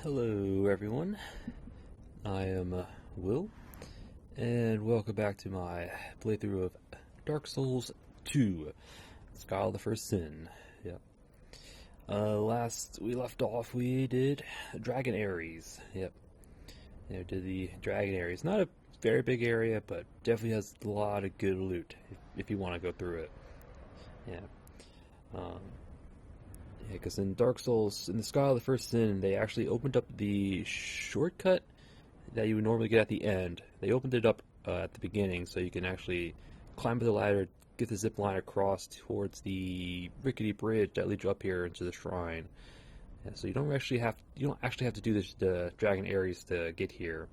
Hello everyone, I am Will, and welcome back to my playthrough of Dark Souls 2, Skull of the First Sin. Yep. Last we left off, we did Dragon Ares. Yep. Yeah, did the Dragon Ares. Not a very big area, but definitely has a lot of good loot if you want to go through it. Yeah. Um, Yeah, because in Dark Souls, in the Skull of the First Sin, they actually opened up the shortcut that you would normally get at the end. They opened it up at the beginning, so you can actually climb the ladder, get the zip line across towards the rickety bridge that leads you up here into the shrine. Yeah, so you don't actually have to do this the Dragon Ares to get here.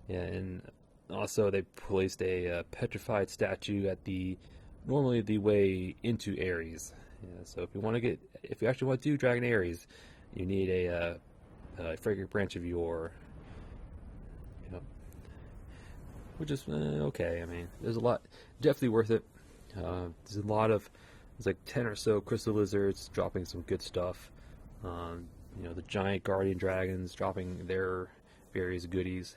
Yeah, and also they placed a petrified statue at the normally the way into Ares. Yeah, so if you actually want to do Dragon Ares, you need a fragrant branch of yore. You know, which is okay. I mean, there's a lot, definitely worth it. There's like 10 or so crystal lizards dropping some good stuff. The giant guardian dragons dropping their various goodies.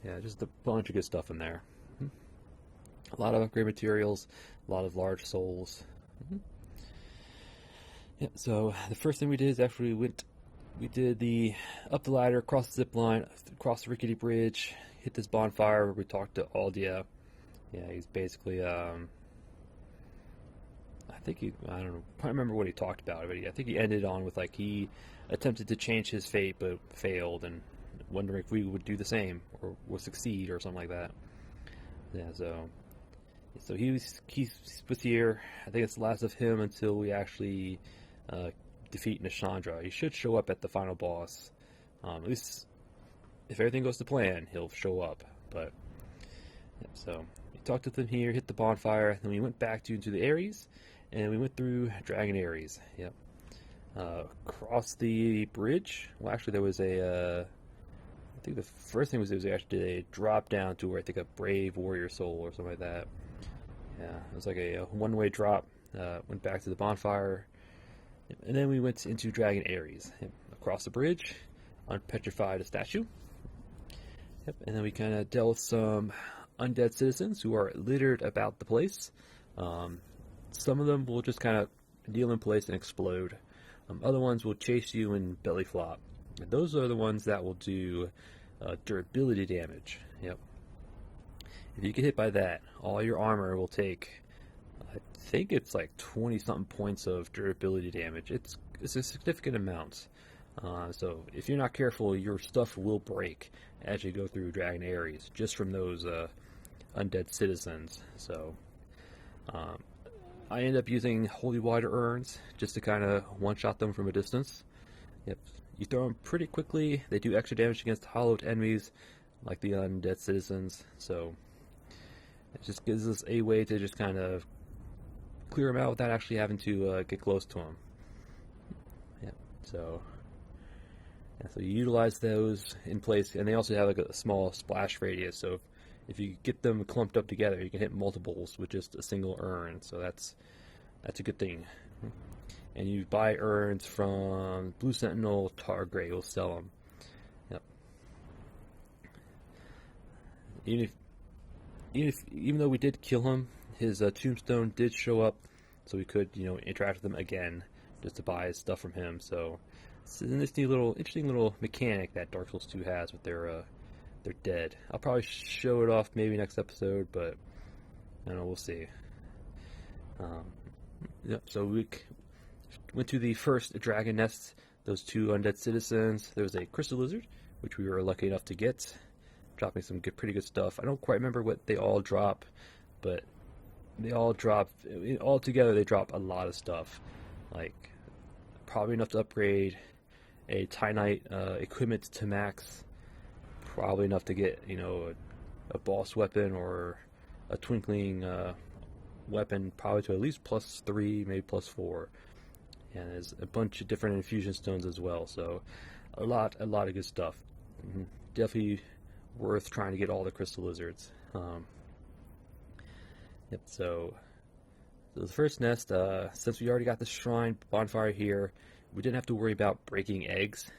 Yeah, just a bunch of good stuff in there. A lot of upgrade materials, a lot of large souls. Yeah, so the first thing we did is actually we did the up the ladder, across the zip line, across the rickety bridge, hit this bonfire where we talked to Aldia. Yeah, he's basically, I don't know, I can't remember what he talked about, but I think he ended on with like he attempted to change his fate but failed, and wondering if we would do the same or would succeed or something like that. Yeah, so he was here. I think it's the last of him until we actually defeat Nishandra. He should show up at the final boss. At least if everything goes to plan, he'll show up. But yeah, so we talked with him here, hit the bonfire, then we went back into the Ares, and we went through Dragon Ares. Yep. Across the bridge. Well, actually, there was I think the first thing was there was actually a drop down to where I think a brave warrior soul or something like that. Yeah, it was like a one-way drop. Went back to the bonfire, and then we went into Dragon Ares. Yep. Across the bridge, unpetrified a statue. Yep, and then we kind of dealt with some undead citizens who are littered about the place. Some of them will just kind of kneel in place and explode. Other ones will chase you and belly flop. And those are the ones that will do durability damage. Yep. If you get hit by that, all your armor will take, I think it's like 20 something points of durability damage. It's a significant amount. So if you're not careful, your stuff will break as you go through Dragon Ares, just from those undead citizens. So I end up using holy water urns just to kind of one-shot them from a distance. Yep. You throw them pretty quickly. They do extra damage against hollowed enemies, like the undead citizens. So it just gives us a way to just kind of clear them out without actually having to get close to them. Yeah. So you utilize those in place, and they also have like a small splash radius. So if you get them clumped up together, you can hit multiples with just a single urn. So that's a good thing. And you buy urns from Blue Sentinel, Targray will sell them. Yep. Even though we did kill him, his tombstone did show up, so we could interact with him again just to buy his stuff from him. So it's this interesting little mechanic that Dark Souls 2 has with their dead. I'll probably show it off maybe next episode, but I don't know, we'll see. Yep. So we went to the first dragon nest, those two undead citizens. There was a crystal lizard, which we were lucky enough to get, dropping some pretty good stuff. I don't quite remember what they all drop, but they all drop, all together they drop a lot of stuff. Like, probably enough to upgrade a Titanite equipment to max, probably enough to get, a boss weapon or a twinkling weapon, probably to at least +3, maybe +4. And there's a bunch of different infusion stones as well, so a lot of good stuff. Definitely worth trying to get all the crystal lizards. Yep. So the first nest, since we already got the shrine bonfire here, we didn't have to worry about breaking eggs.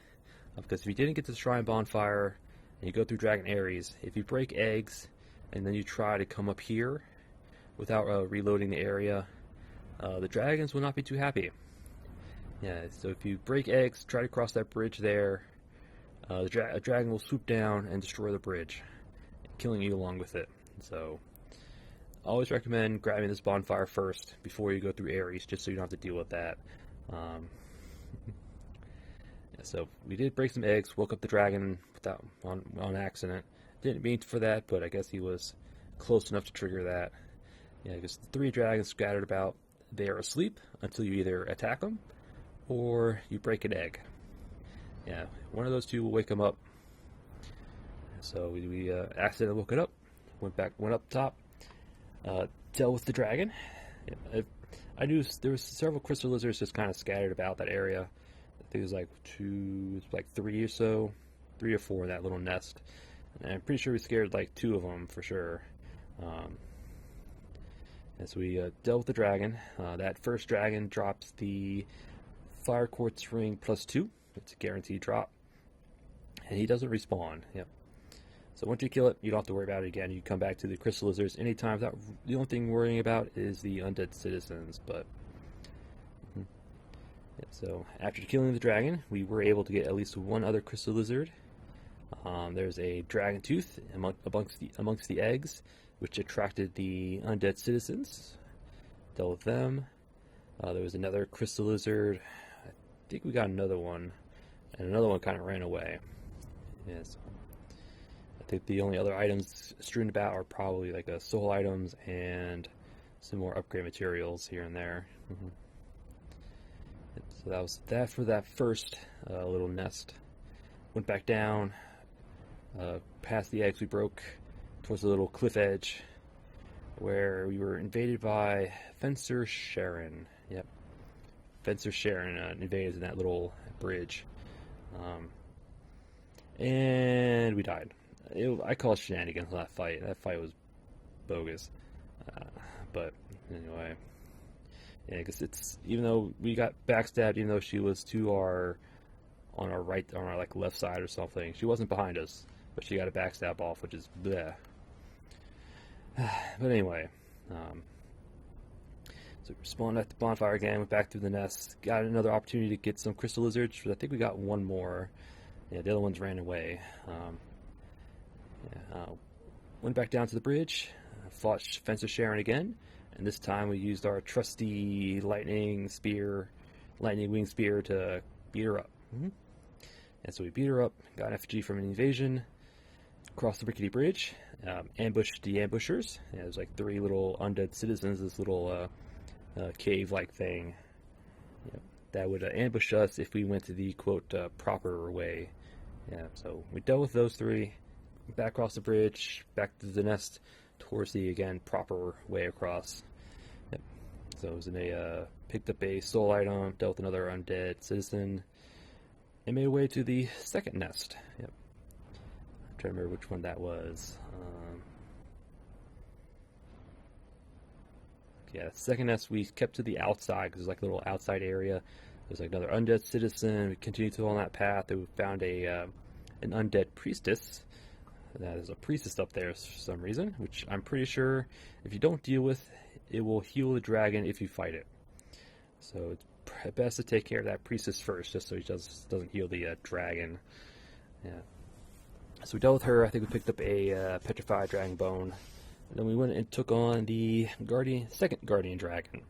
Because if you didn't get to the Shrine Bonfire and you go through Dragon Ares, if you break eggs and then you try to come up here without reloading the area, the dragons will not be too happy. Yeah, so if you break eggs, try to cross that bridge there, a dragon will swoop down and destroy the bridge, killing you along with it. So, I always recommend grabbing this bonfire first before you go through Ares, just so you don't have to deal with that. So we did break some eggs, woke up the dragon without on accident. Didn't mean for that, but I guess he was close enough to trigger that. Yeah, because the 3 dragons scattered about, they are asleep until you either attack them or you break an egg. Yeah, one of those 2 will wake them up. So we accidentally woke it up, went up top, dealt with the dragon. Yeah, I knew there was several crystal lizards just kind of scattered about that area. I think it was like 3 or so, 3 or 4 in that little nest. And I'm pretty sure we scared like 2 of them for sure. And so we dealt with the dragon. That first dragon drops the Fire Quartz Ring +2. It's a guaranteed drop. And he doesn't respawn. Yep. So once you kill it, you don't have to worry about it again. You come back to the crystal lizards anytime. The only thing worrying about is the undead citizens. But yeah, so after killing the dragon, we were able to get at least 1 other crystal lizard. There's a dragon tooth amongst the eggs, which attracted the undead citizens. Dealt with them. There was another crystal lizard. I think we got another one, and another one kind of ran away. Yes. I think the only other items strewn about are probably like soul items and some more upgrade materials here and there. So that was that for that first little nest. Went back down, past the eggs we broke, towards the little cliff edge, where we were invaded by Fencer Sharon. Yep, Fencer Sharon invaded in that little bridge, and we died. I call it shenanigans on that fight. That fight was bogus, but anyway. Yeah, because it's, even though we got backstabbed, even though she was on our right, on our like left side or something, she wasn't behind us, but she got a backstab off, which is bleh. But anyway, so we spawned at the bonfire again, went back through the nest, got another opportunity to get some crystal lizards. I think we got 1 more. Yeah, the other ones ran away. Went back down to the bridge, fought Fencer Sharon again. And this time we used our trusty lightning wing spear to beat her up. And so we beat her up, got an effigy from an invasion, crossed the rickety bridge, ambushed the ambushers. Yeah, there's like 3 little undead citizens, this little cave-like thing that would ambush us if we went to the, quote, proper way. Yeah, so we dealt with those 3, back across the bridge, back to the nest, towards the, again, proper way across. Yep. So it was picked up a soul item, dealt with another undead citizen, and made a way to the second nest. Yep. I'm trying to remember which one that was. Yeah, second nest we kept to the outside, because there's like a little outside area. There's like another undead citizen. We continued to on that path, and we found an undead priestess. That is a priestess up there for some reason, which I'm pretty sure if you don't deal with, it will heal the dragon if you fight it. So it's best to take care of that priestess first, just so he doesn't heal the dragon. Yeah. So we dealt with her. I think we picked up a petrified dragon bone. And then we went and took on the second guardian dragon.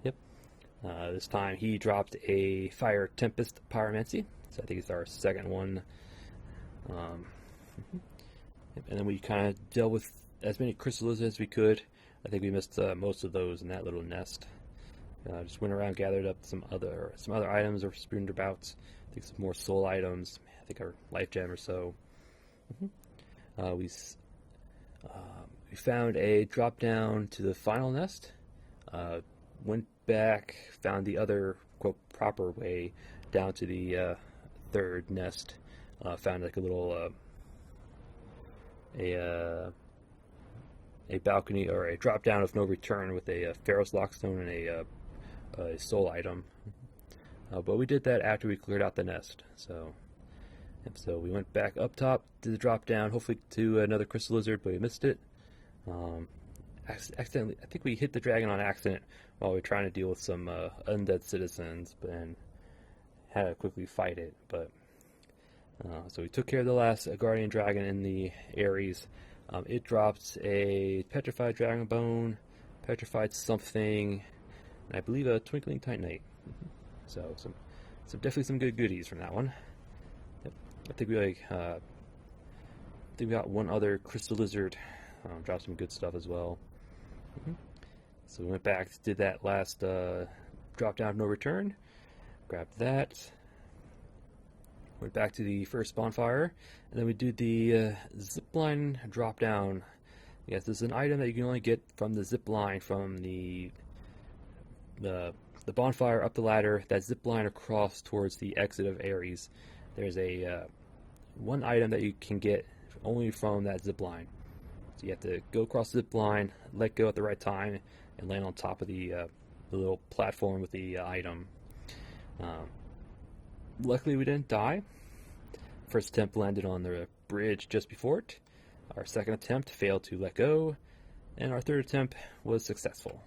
Yep. This time he dropped a fire tempest pyromancy. So I think it's our second one. And then we kind of dealt with as many crystal lizards as we could. I think we missed most of those in that little nest. Just went around, gathered up some other items or spooned about. I think some more soul items. I think our life gem or so. We found a drop down to the final nest. Went back, found the other, quote, proper way down to the third nest. Found like a little a balcony or a drop down of no return with a Pharaoh's Lockstone and a soul item. But we did that after we cleared out the nest. So So we went back up top to the drop down, hopefully to another crystal lizard, but we missed it. Accidentally, I think we hit the dragon on accident while we were trying to deal with some undead citizens, and had to quickly fight it. But so we took care of the last guardian dragon in the Ares. It drops a petrified dragon bone, petrified something, and I believe a twinkling titanite. So some definitely some good goodies from that one. Yep. I think we got one other crystal lizard. Dropped some good stuff as well. So we went back, did that last drop down no return, grabbed that, went back to the first bonfire, and then we did the zipline drop down. Yes, this is an item that you can only get from the zip line from the bonfire up the ladder, that zip line across towards the exit of Ares. There's a one item that you can get only from that zip line. So you have to go across the zip line, let go at the right time, and land on top of the little platform with the item. Luckily, we didn't die. First attempt landed on the bridge just before it. Our second attempt failed to let go, and our third attempt was successful.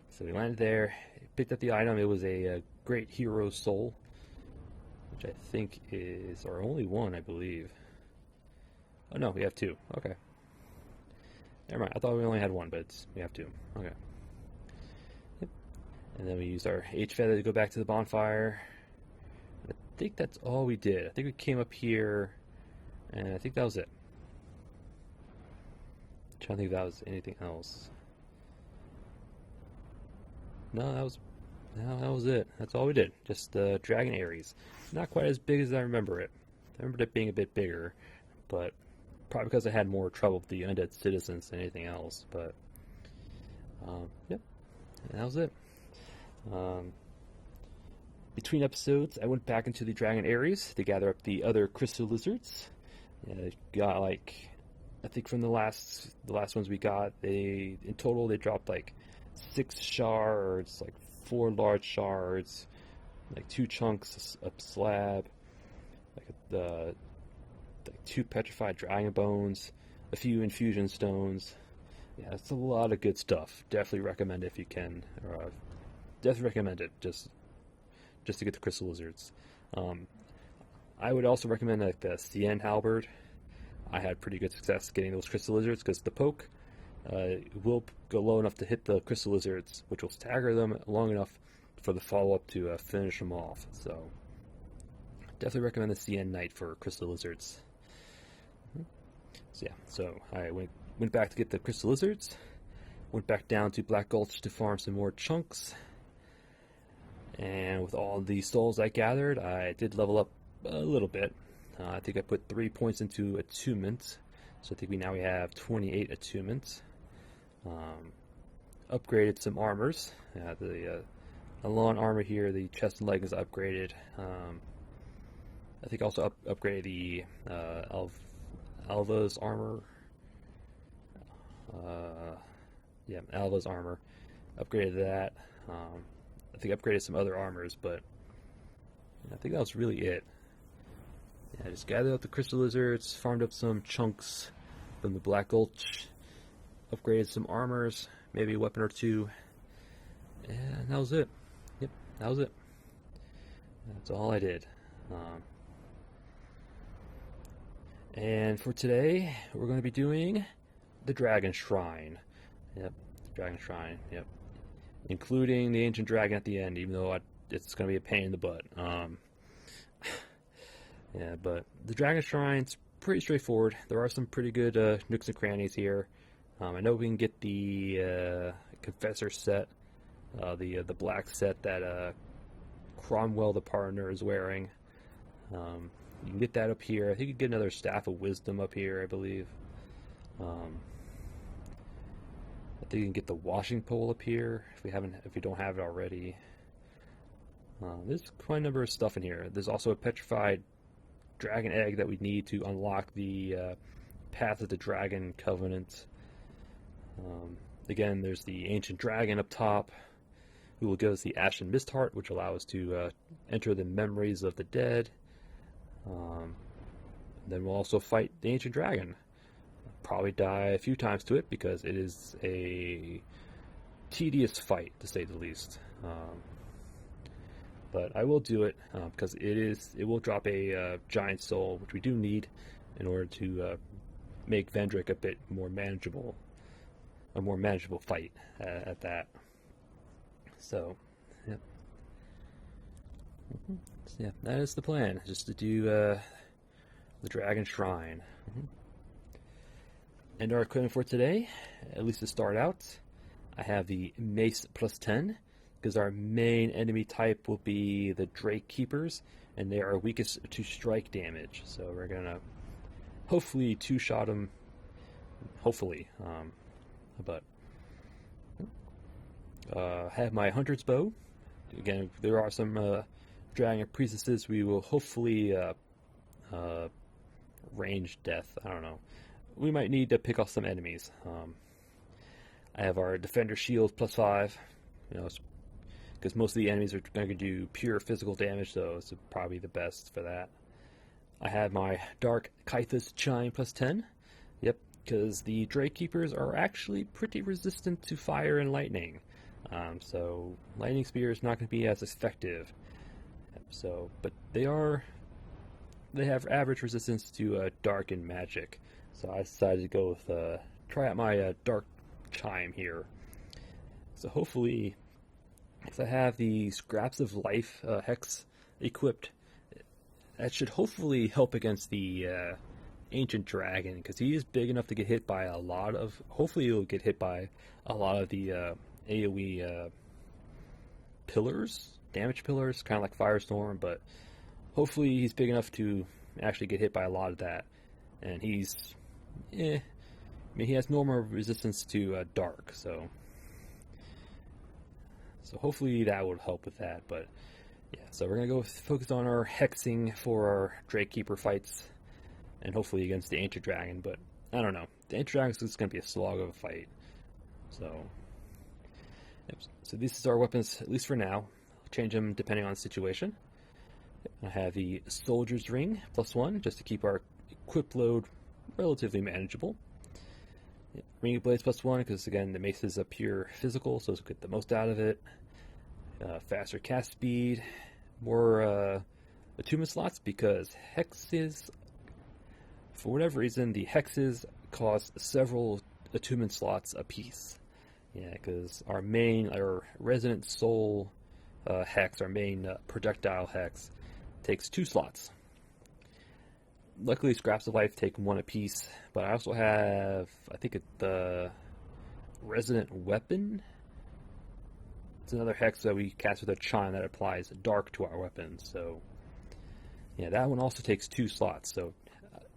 So we landed there, picked up the item. It was a great hero soul, which I think is our only one, I believe. Oh no, we have two. Okay. Never mind. I thought we only had one, but we have two. Okay. Yep. And then we used our H feather to go back to the bonfire. I think that's all we did. I think we came up here, and I think that was it. I'm trying to think if that was anything else. No, that was it. That's all we did. Just Dragon Ares. Not quite as big as I remember it. I remembered it being a bit bigger, but probably because I had more trouble with the undead citizens than anything else. But yep, and that was it. Between episodes, I went back into the Dragon Ares to gather up the other crystal lizards. Got like, I think from the last ones we got, in total they dropped like 6 shards, like 4 large shards, like 2 chunks of slab, like 2 petrified dragon bones, a few infusion stones. Yeah, it's a lot of good stuff. Definitely recommend it if you can. Or, definitely recommend it just to get the crystal lizards. I would also recommend like the CN halberd. I had pretty good success getting those crystal lizards because the poke will go low enough to hit the crystal lizards, which will stagger them long enough for the follow-up to finish them off. So definitely recommend the CN Knight for crystal lizards. So yeah, so I went back to get the crystal lizards, went back down to Black Gulch to farm some more chunks, and with all the souls I gathered, I did level up a little bit. I think I put 3 points into attunement, so I think we have 28 attunements. Upgraded some armors. The lawn armor here, the chest and leg is upgraded. I think also upgraded the Alva's armor. Yeah, Alva's armor. Upgraded that. I think upgraded some other armors, but I think that was really it. Yeah, I just gathered up the crystal lizards, farmed up some chunks from the Black Gulch, upgraded some armors, maybe a weapon or two, and that was it. Yep, that was it. That's all I did. And for today, we're going to be doing the Dragon Shrine. Yep, Dragon Shrine, yep. Including the Ancient Dragon at the end, even though it's going to be a pain in the butt. Yeah, but the Dragon Shrine's pretty straightforward. There are some pretty good nooks and crannies here. I know we can get the Confessor set, the black set that Cromwell the partner is wearing. You can get that up here. I think you can get another Staff of Wisdom up here, I believe. I think you can get the washing pole up here if you don't have it already. There's quite a number of stuff in here. There's also a petrified dragon egg that we need to unlock the Path of the Dragon Covenant. Again, there's the Ancient Dragon up top, who will give us the Ashen Mist Heart, which allows us to enter the memories of the dead. Then we'll also fight the Ancient Dragon. Probably die a few times to it because it is a tedious fight, to say the least. But I will do it because it will drop a giant soul, which we do need in order to make Vendrick a bit more manageable, a more manageable fight at that. So, yep. So, yeah, that is the plan, just to do the Dragon Shrine. And our equipment for today, at least to start out, I have the Mace plus 10, because our main enemy type will be the Drake Keepers, and they are weakest to strike damage. So we're gonna hopefully two-shot them, hopefully, but have my Hunter's Bow. Again, there are some Dragon Priestesses we will hopefully range death, I don't know. We might need to pick off some enemies. I have our Defender Shield plus 5, because most of the enemies are going to do pure physical damage, so it's probably the best for that. I have my Dark Kythus Chime plus 10. Yep, because the Drake Keepers are actually pretty resistant to fire and lightning. So Lightning Spear is not going to be as effective. So, but they have average resistance to dark and magic. So I decided to go with try out my Dark Chime here. So hopefully, if I have the Scraps of Life hex equipped, that should hopefully help against the Ancient Dragon, because he is big enough to get hit by a lot of. Hopefully, he'll get hit by a lot of the AOE pillars, damage pillars, kind of like Firestorm. But hopefully, he's big enough to actually get hit by a lot of that, and he's. I mean, he has normal resistance to dark, so hopefully that would help with that. But yeah, so we're gonna focus on our hexing for our Drake Keeper fights, and hopefully against the Ancient Dragon. But I don't know, the Ancient Dragon is gonna be a slog of a fight. So, yep. So these are our weapons, at least for now. I'll change them depending on the situation. I have the Soldier's Ring plus 1, just to keep our equip load relatively manageable. Ring of Blades plus 1, because again, the mace is a pure physical, so it's get the most out of it. Faster cast speed, more attunement slots, because hexes, for whatever reason, the hexes cost several attunement slots apiece. Yeah, because our Resonant Soul hex, our main projectile hex, takes 2 slots. Luckily, Scraps of Life take 1 apiece, but I also have, I think, the Resonant Weapon. It's another hex that we cast with a chime that applies dark to our weapons. So, yeah, that one also takes 2 slots. So,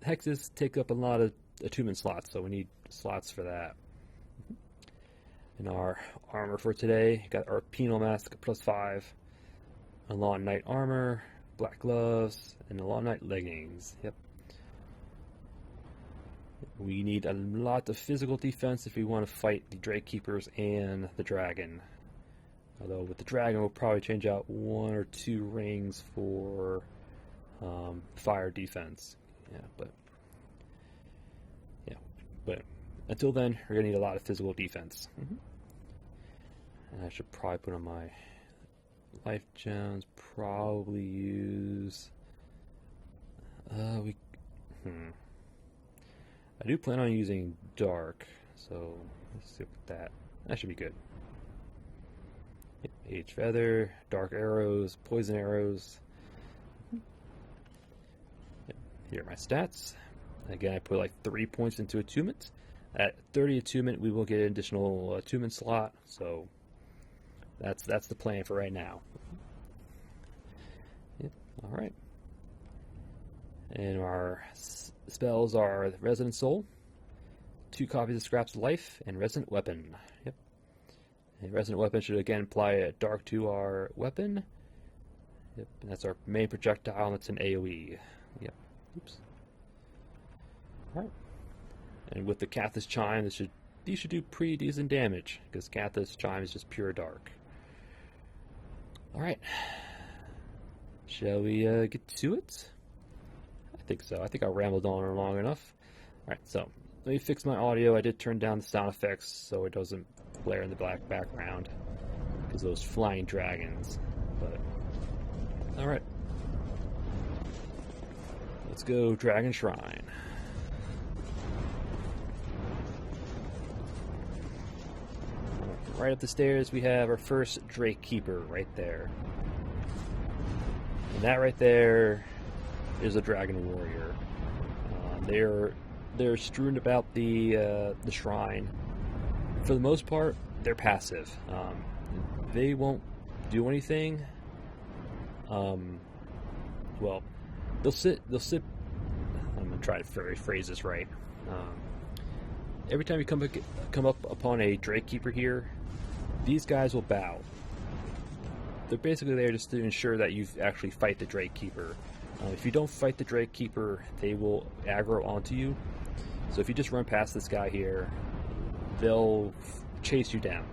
hexes take up a lot of attunement slots, so we need slots for that. In our armor for today, got our Penal Mask plus 5, a Long Night Armor, black gloves, and a Long Night leggings. Yep. We need a lot of physical defense if we want to fight the Drake Keepers and the Dragon. Although with the Dragon, we'll probably change out 1 or 2 rings for fire defense. But until then, we're gonna need a lot of physical defense. And I should probably put on my life gems. Probably use. I do plan on using dark, so let's see with that. That should be good. Age Feather, Dark Arrows, Poison Arrows. Here are my stats. Again, I put like 3 points into attunement. At 30 attunement, we will get an additional attunement slot. So that's the plan for right now. Yep. All right. And our spells are Resonant Soul, 2 copies of Scraps of Life, and Resonant Weapon. Yep. And Resonant Weapon should again apply a dark to our weapon. Yep. And that's our main projectile, and it's an AoE. Yep. Oops. Alright. And with the Kathas Chime, these should do pretty decent damage, because Kathas Chime is just pure dark. Alright. Shall we get to it? think so. I think I rambled on long enough. Alright, so let me fix my audio. I did turn down the sound effects so it doesn't blare in the black background because those flying dragons. But alright. Let's go Dragon Shrine. Right up the stairs we have our first Drake Keeper right there. And that right there is a Dragon Warrior. They're strewn about the shrine. For the most part, they're passive. They won't do anything. Well, they'll sit. I'm gonna try to phrase this right. Every time you come up upon a Drake Keeper here, these guys will bow. They're basically there just to ensure that you actually fight the Drake Keeper. If you don't fight the Drake Keeper, they will aggro onto you. So if you just run past this guy here, they'll chase you down.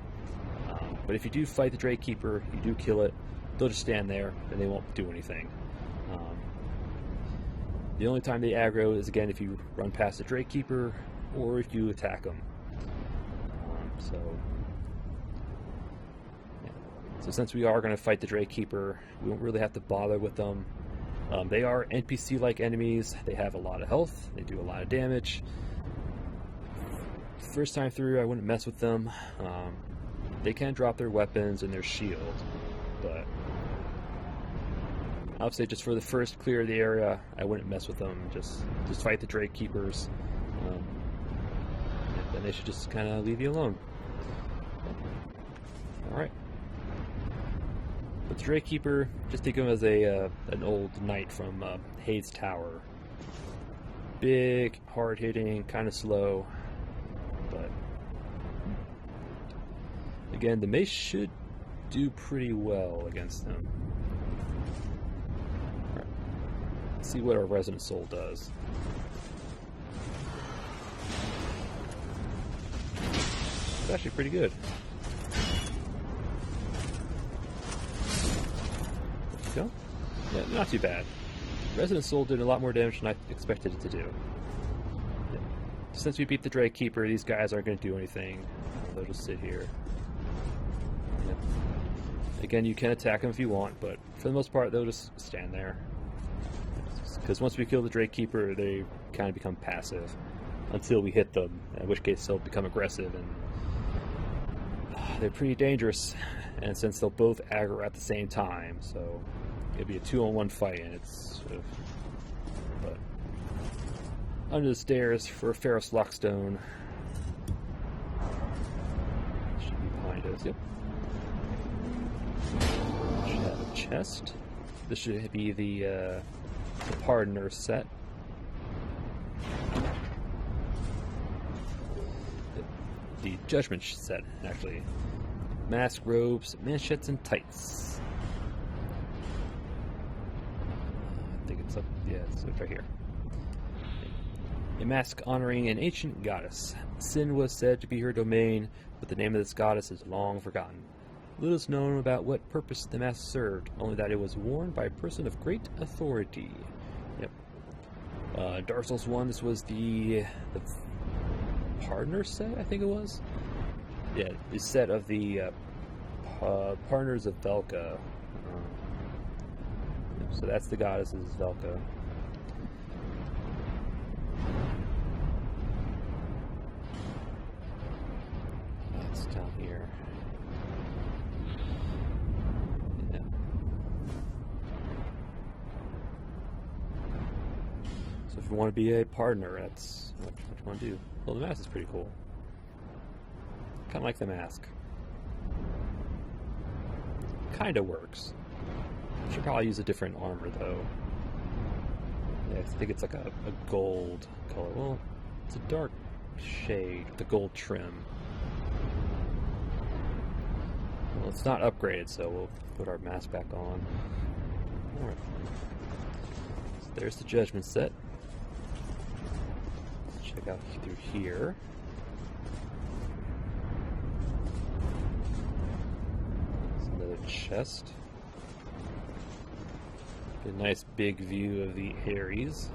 But if you do fight the Drake Keeper, you do kill it, they'll just stand there and they won't do anything. The only time they aggro is, again, if you run past the Drake Keeper or if you attack them. So since we are going to fight the Drake Keeper, we won't really have to bother with them. They are NPC-like enemies. They have a lot of health. They do a lot of damage. First time through, I wouldn't mess with them. They can drop their weapons and their shield, but I would say just for the first clear of the area, I wouldn't mess with them. Just fight the Drake Keepers. Then they should just kind of leave you alone. All right. But the Drake Keeper, just think of him as an old knight from Hades Tower. Big, hard-hitting, kind of slow, but again, the mace should do pretty well against them. All right. Let's see what our Resident Soul does. It's actually pretty good. Go. Yeah, not too bad. Resident Soul did a lot more damage than I expected it to do. Yeah. Since we beat the Drake Keeper, these guys aren't going to do anything. They'll just sit here. Yeah. Again, you can attack them if you want, but for the most part, they'll just stand there. Because once we kill the Drake Keeper, they kind of become passive until we hit them, in which case they'll become aggressive, and they're pretty dangerous. And since they'll both aggro at the same time, so it'll be a 2-on-1 fight, and it's sort of. But under the stairs for Ferrous Lockstone. Should be behind us. Yep. Should have a chest. This should be the Pardoner set. The Judgment set, actually. Mask, robes, manchettes, and tights. I think it's up. Yeah, it's right here. A mask honoring an ancient goddess. Sin was said to be her domain, but the name of this goddess is long forgotten. Little is known about what purpose the mask served, only that it was worn by a person of great authority. Yep. Dark Souls 1, this was the Pardoner set, I think it was. Yeah, the set of the Partners of Velka. So that's the goddess's Velka. That's down here. Yeah. So if you want to be a partner, that's what you want to do. Well, the mask is pretty cool. Kind of like the mask. Kind of works. Should probably use a different armor though. Yeah, I think it's like a gold color. Well, it's a dark shade with the gold trim. Well, it's not upgraded, so we'll put our mask back on. Alright. So there's the Judgment set. Let's check out through here. Chest. A nice big view of the Ares.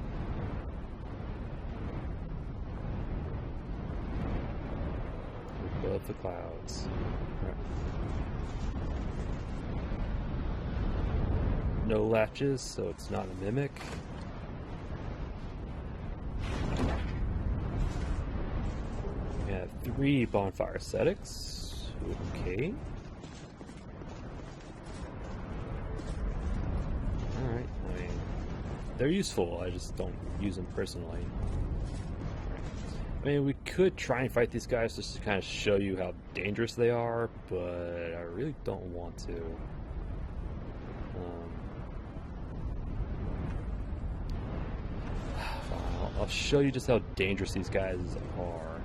above the clouds. Right. No latches, so it's not a mimic. We have 3 bonfire ascetics. Okay. Alright, I mean, they're useful, I just don't use them personally. I mean, we could try and fight these guys just to kind of show you how dangerous they are, but I really don't want to. I'll show you just how dangerous these guys are.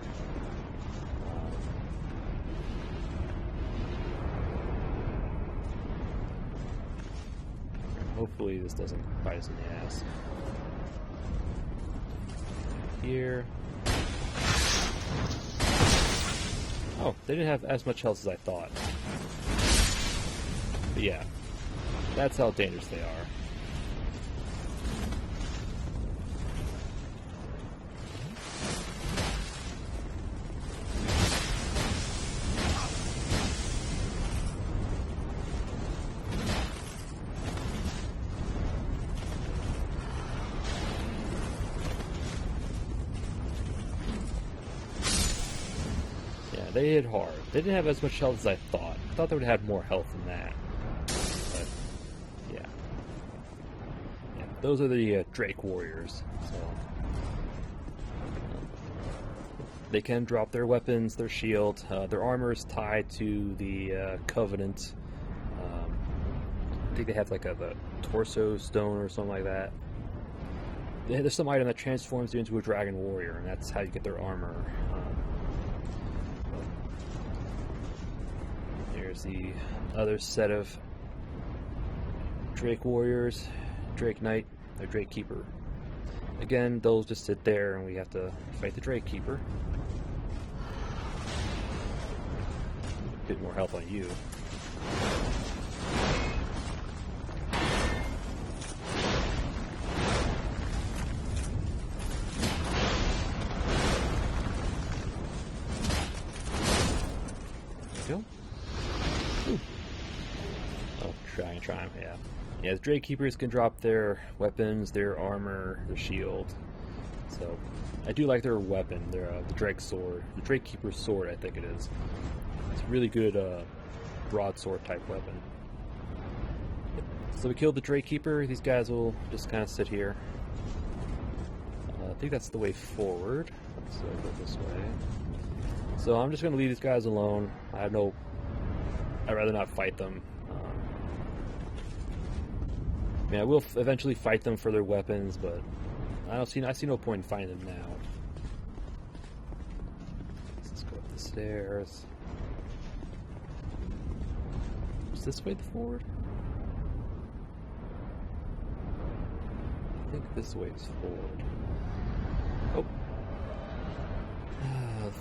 Hopefully this doesn't bite us in the ass. Here. Oh, they didn't have as much health as I thought. But yeah, that's how dangerous they are. They hit hard. They didn't have as much health as I thought. I thought they would have had more health than that. But, yeah. Those are the Drake warriors. So they can drop their weapons, their shield. Their armor is tied to the Covenant. I think they have like a torso stone or something like that. There's some item that transforms you into a dragon warrior, and that's how you get their armor. Here's the other set of Drake warriors, Drake Knight, or Drake Keeper. Again, those just sit there and we have to fight the Drake Keeper. A bit more health on you. There we go. Ooh. Oh, try, yeah. Yeah, the Drake Keepers can drop their weapons, their armor, their shield. So, I do like their weapon, their the Drake sword. The Drake Keeper's sword, I think it is. It's a really good broadsword type weapon. So we killed the Drake Keeper. These guys will just kind of sit here. I think that's the way forward. Let's go this way. So I'm just going to leave these guys alone. I'd rather not fight them. I mean, I will eventually fight them for their weapons, but I see no point in fighting them now. Let's go up the stairs. Is this way forward? I think this way is forward. Oh.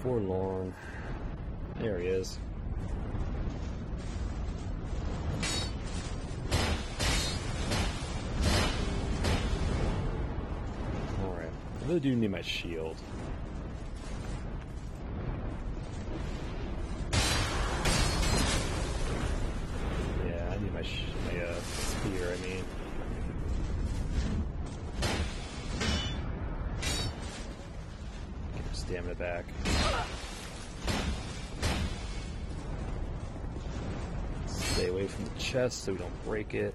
Forlorn. There he is. Alright. I really do need my shield. Yeah, I need my spear, I mean. Get your stamina back. Stay away from the chest so we don't break it.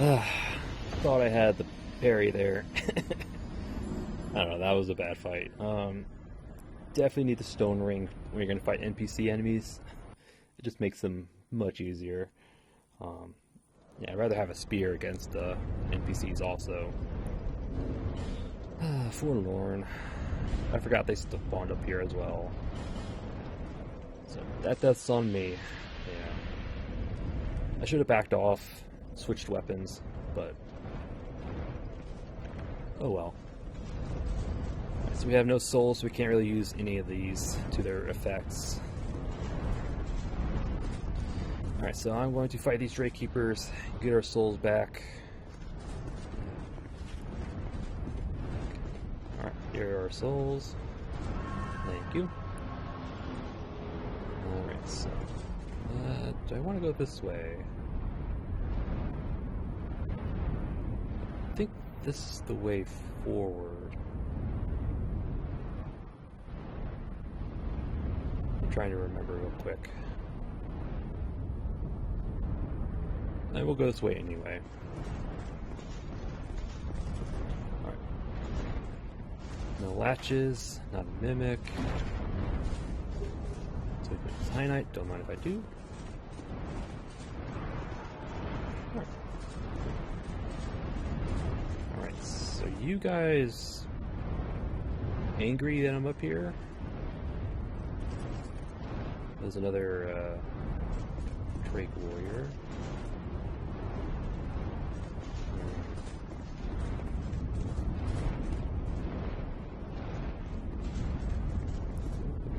Oh, I thought I had the parry there. I don't know, that was a bad fight. Definitely need the stone ring when you're going to fight NPC enemies. It just makes them much easier. Yeah, I'd rather have a spear against NPCs also. Forlorn. I forgot they spawned up here as well. So that's on me. Yeah. I should have backed off, switched weapons, but Oh well. Alright, so we have no souls, so we can't really use any of these to their effects. Alright, so I'm going to fight these Drake Keepers, get our souls back. Alright, here are our souls. Thank you. Alright, so... do I want to go this way? I think this is the way forward. I'm trying to remember real quick. I will go this way anyway. Alright. No latches, not a mimic. Cyanite, don't mind if I do. Alright, so you guys angry that I'm up here? There's another Drake warrior.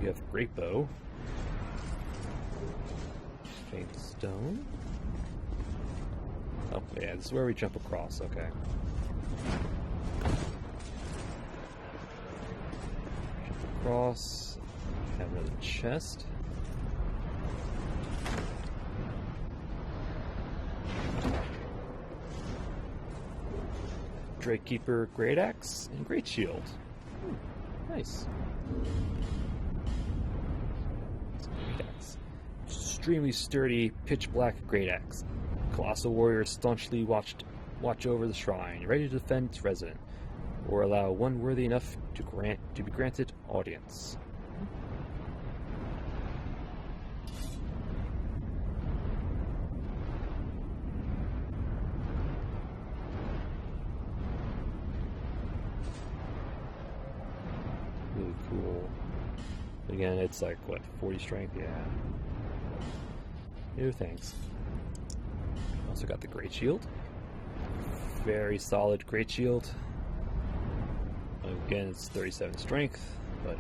We have Great Bow. Faint Stone. Oh, yeah, this is where we jump across, okay. Jump across. Have another chest. Drake Keeper, Great Axe, and Great Shield. Nice. Great Axe. Extremely sturdy, pitch black Great Axe. Colossal warriors staunchly watch over the shrine, ready to defend its resident, or allow one worthy enough to be granted audience. Really cool. Again, it's like, what, 40 strength? Yeah. No thanks. Also got the Great Shield. Very solid Great Shield. Again, it's 37 strength, but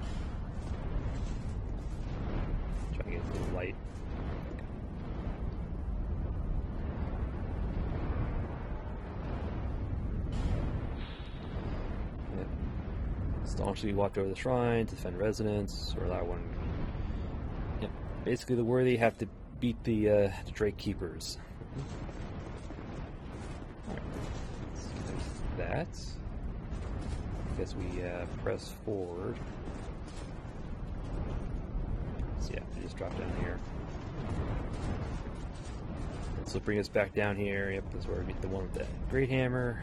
trying to get a little light. Yep. Staunchly watch over the shrine, defend residents, or allow one. Yep. Basically, the worthy have to beat the Drake Keepers. Alright. That. I guess we press forward. So yeah, we just drop down here. This will bring us back down here. Yep, that's where we meet the one with the Great Hammer.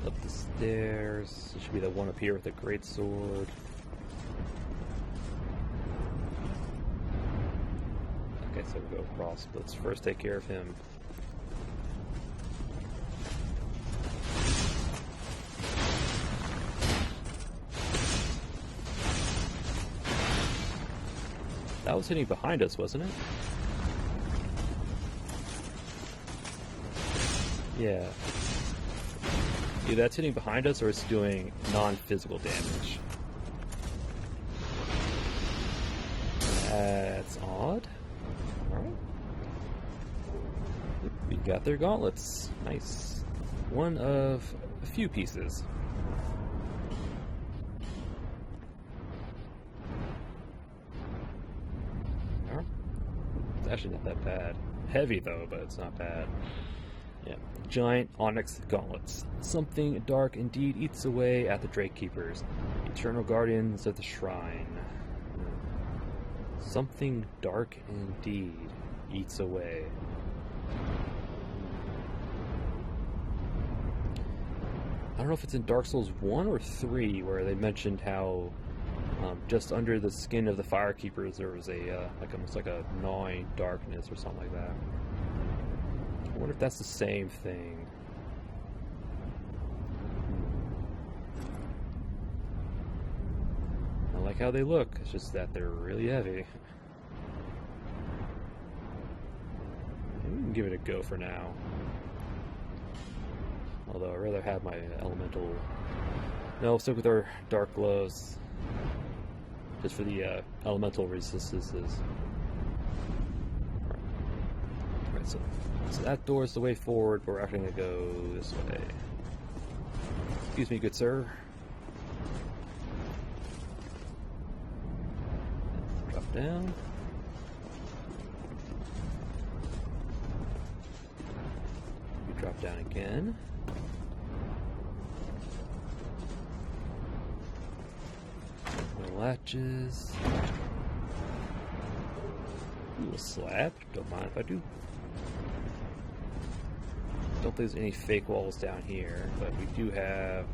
Up the stairs. It should be the one up here with the Great Sword. Okay, so we'll go across. But let's first take care of him. That was hitting behind us, wasn't it? Yeah. Either that's hitting behind us or it's doing non-physical damage. That's odd. Alright. We got their gauntlets. Nice. One of a few pieces. It's actually not that bad. Heavy though, but it's not bad. Yeah. Giant onyx gauntlets. Something dark indeed eats away at the Drake Keepers, eternal guardians of the shrine. Something dark indeed eats away. I don't know if it's in Dark Souls 1 or 3 where they mentioned how just under the skin of the Fire Keepers there was a like almost like a gnawing darkness or something like that. I wonder if that's the same thing. I like how they look, it's just that they're really heavy. Maybe we can give it a go for now. Although I'd rather have my elemental. No, we'll stick with our dark glows. Just for the elemental resistances. Alright, so that door is the way forward. We're actually going to go this way. Excuse me, good sir. Drop down. We drop down again. No latches. Ooh, a slab. Don't mind if I do. Don't think there's any fake walls down here, but we do have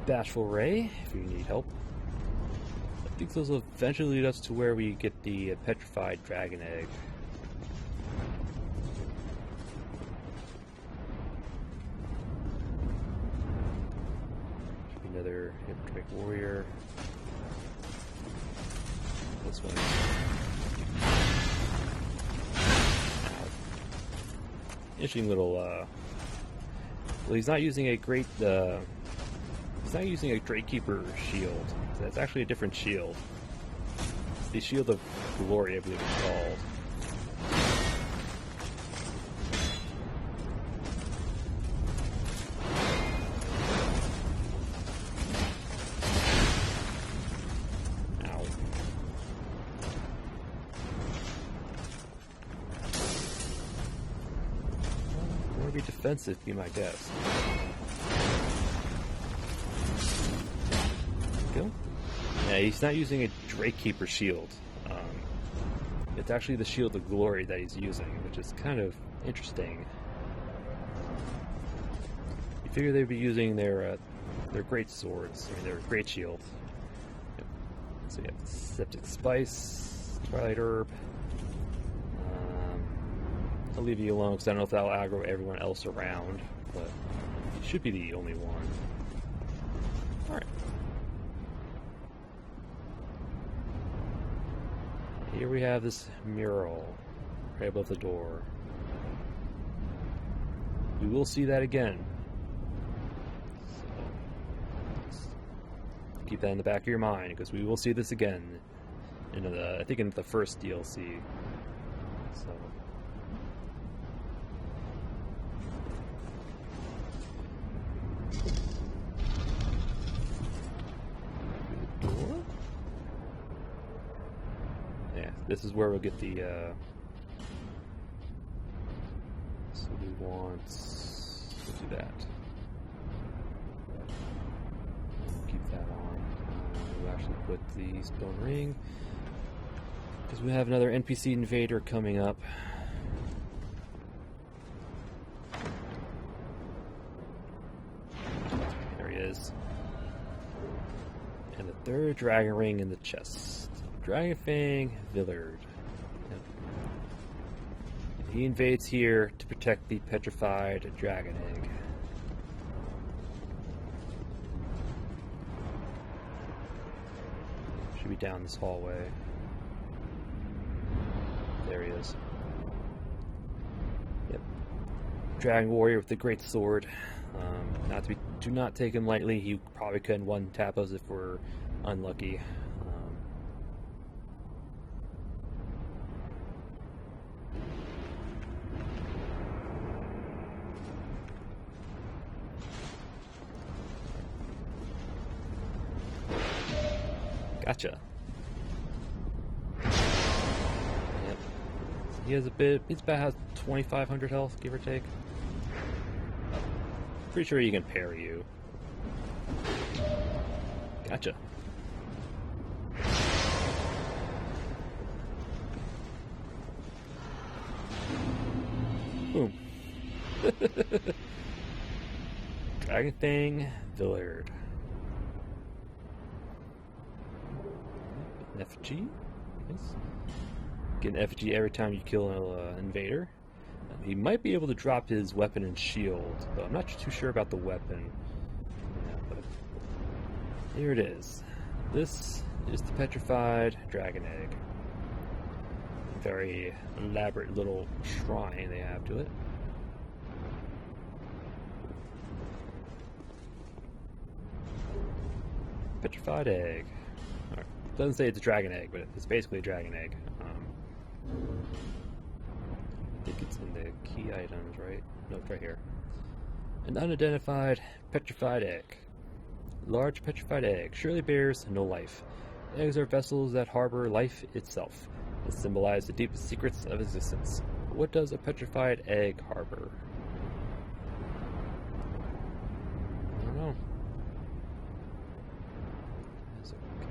Bashful Ray if you need help. I think those will eventually lead us to where we get the petrified dragon egg. Should be another Hypnotic Warrior. This one. Interesting little, well, he's not using a great, he's not using a Drakekeeper shield. That's actually a different shield. It's the Shield of Glory, I believe it's called. Defensive, be my guess. Go. Yeah, he's not using a Drakekeeper shield. It's actually the Shield of Glory that he's using, which is kind of interesting. You figure they'd be using their great swords, I mean their great shield. Yep. So you have Septic Spice, Twilight Herb. I'll leave you alone because I don't know if that'll aggro everyone else around, but it should be the only one. Alright. Here we have this mural right above the door. We will see that again. So keep that in the back of your mind because we will see this again in I think in the first DLC. So. This is where we'll get the, so we want, we'll do that. We'll keep that on. We'll actually put the stone ring, because we have another NPC invader coming up. There he is. And the third dragon ring in the chest. Dragonfang Villard. Yep. He invades here to protect the petrified dragon egg. Should be down this hallway. There he is. Yep. Dragon warrior with the great sword. Do not take him lightly. He probably couldn't one tap us if we're unlucky. Gotcha. Yep. He has a bit. He's about has 2,500 health, give or take. Pretty sure he can parry you. Gotcha. Boom. Dragonfang Villard. An effigy. Nice. Get an effigy every time you kill an invader. He might be able to drop his weapon and shield, but I'm not too sure about the weapon. Yeah, but here it is. This is the petrified dragon egg. Very elaborate little shrine they have to it. Petrified egg. Alright. Doesn't say it's a dragon egg, but it's basically a dragon egg. I think it's in the key items, right? No, it's right here. An unidentified petrified egg. Large petrified egg surely bears no life. Eggs are vessels that harbor life itself. They symbolize the deepest secrets of existence. What does a petrified egg harbor? I don't know.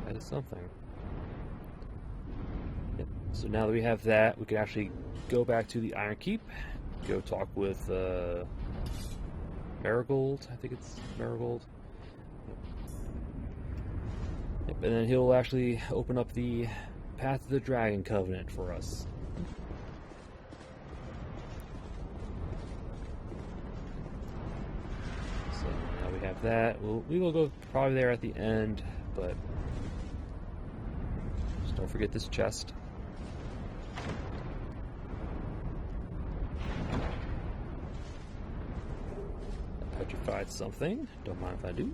That is something. Yep. So now that we have that, we can actually go back to the Iron Keep. Go talk with Marigold. I think it's Marigold. Yep. And then he'll actually open up the Path of the Dragon Covenant for us. So now we have that. We will go probably there at the end, but just don't forget this chest. I petrified something. Don't mind if I do.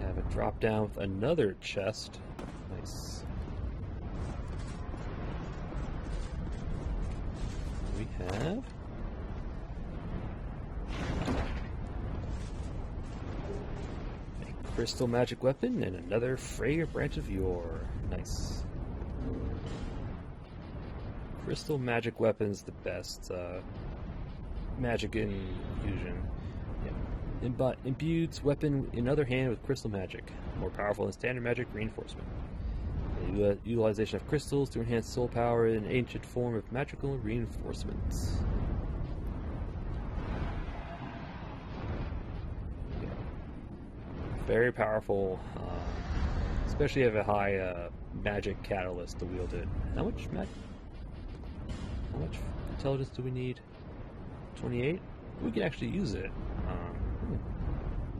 Have it drop down with another chest. Nice. We have a crystal magic weapon and another fragrant branch of yore. Nice. Crystal magic weapon's the best magic infusion. Imbues weapon in other hand with crystal magic. More powerful than standard magic reinforcement. The utilization of crystals to enhance soul power in an ancient form of magical reinforcement. Yeah. Very powerful, especially if you have a high magic catalyst to wield it. How much intelligence do we need? 28? We can actually use it.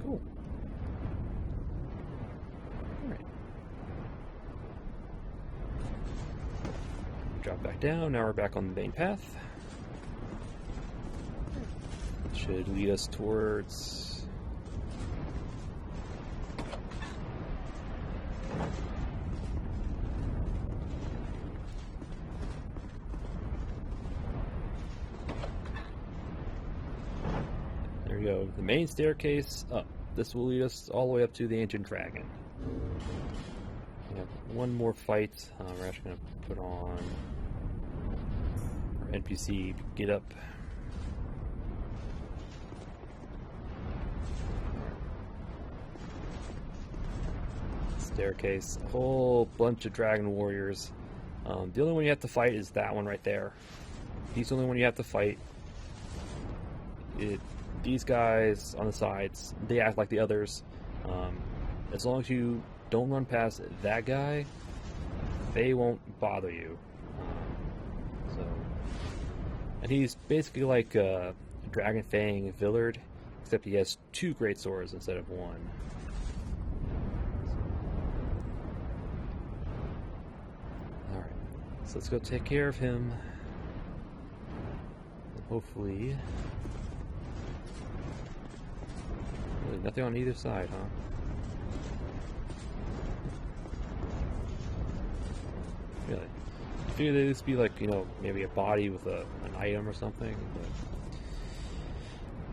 Cool. Alright. Drop back down. Now we're back on the main path. Should lead us towards... There we go. The main staircase up. This will lead us all the way up to the Ancient Dragon. We have one more fight. We're actually going to put on our NPC get up. Staircase. A whole bunch of dragon warriors. The only one you have to fight is that one right there. He's the only one you have to fight. These guys on the sides, they act like the others. As long as you don't run past that guy, they won't bother you. And he's basically like Dragon Fang Villard, except he has 2 great swords instead of 1. Alright, so let's go take care of him. And hopefully... Really, nothing on either side, huh? Really? I figured there'd just be like, you know, maybe a body with an item or something,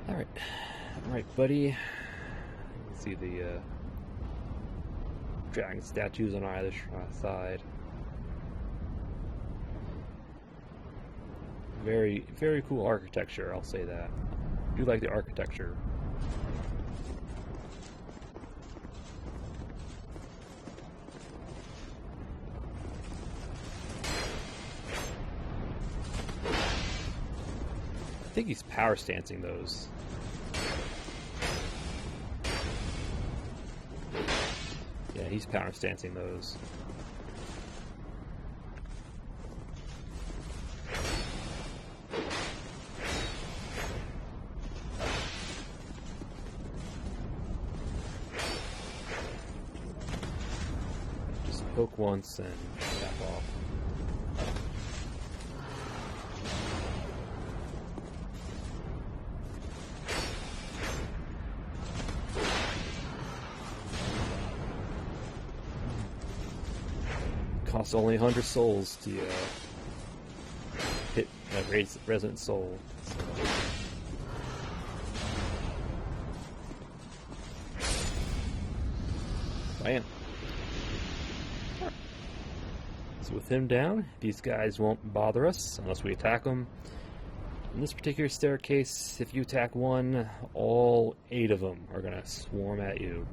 but... Alright. Alright, buddy. You can see the dragon statues on either side. Very, very cool architecture, I'll say that. I do like the architecture. I think he's power stancing those. Yeah, he's power stancing those. Just poke once and tap off. costs only 100 souls to hit a resident soul. Bam. So with him down, these guys won't bother us unless we attack them. In this particular staircase, if you attack one, all 8 of them are going to swarm at you.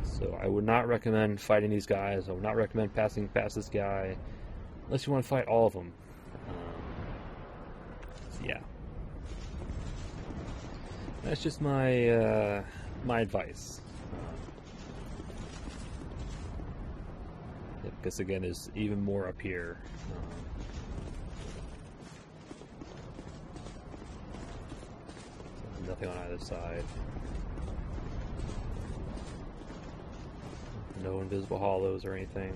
So I would not recommend fighting these guys. I would not recommend passing past this guy unless you want to fight all of them. So yeah. That's just my my advice. Because again, there's even more up here. Nothing on either side. No invisible hollows or anything.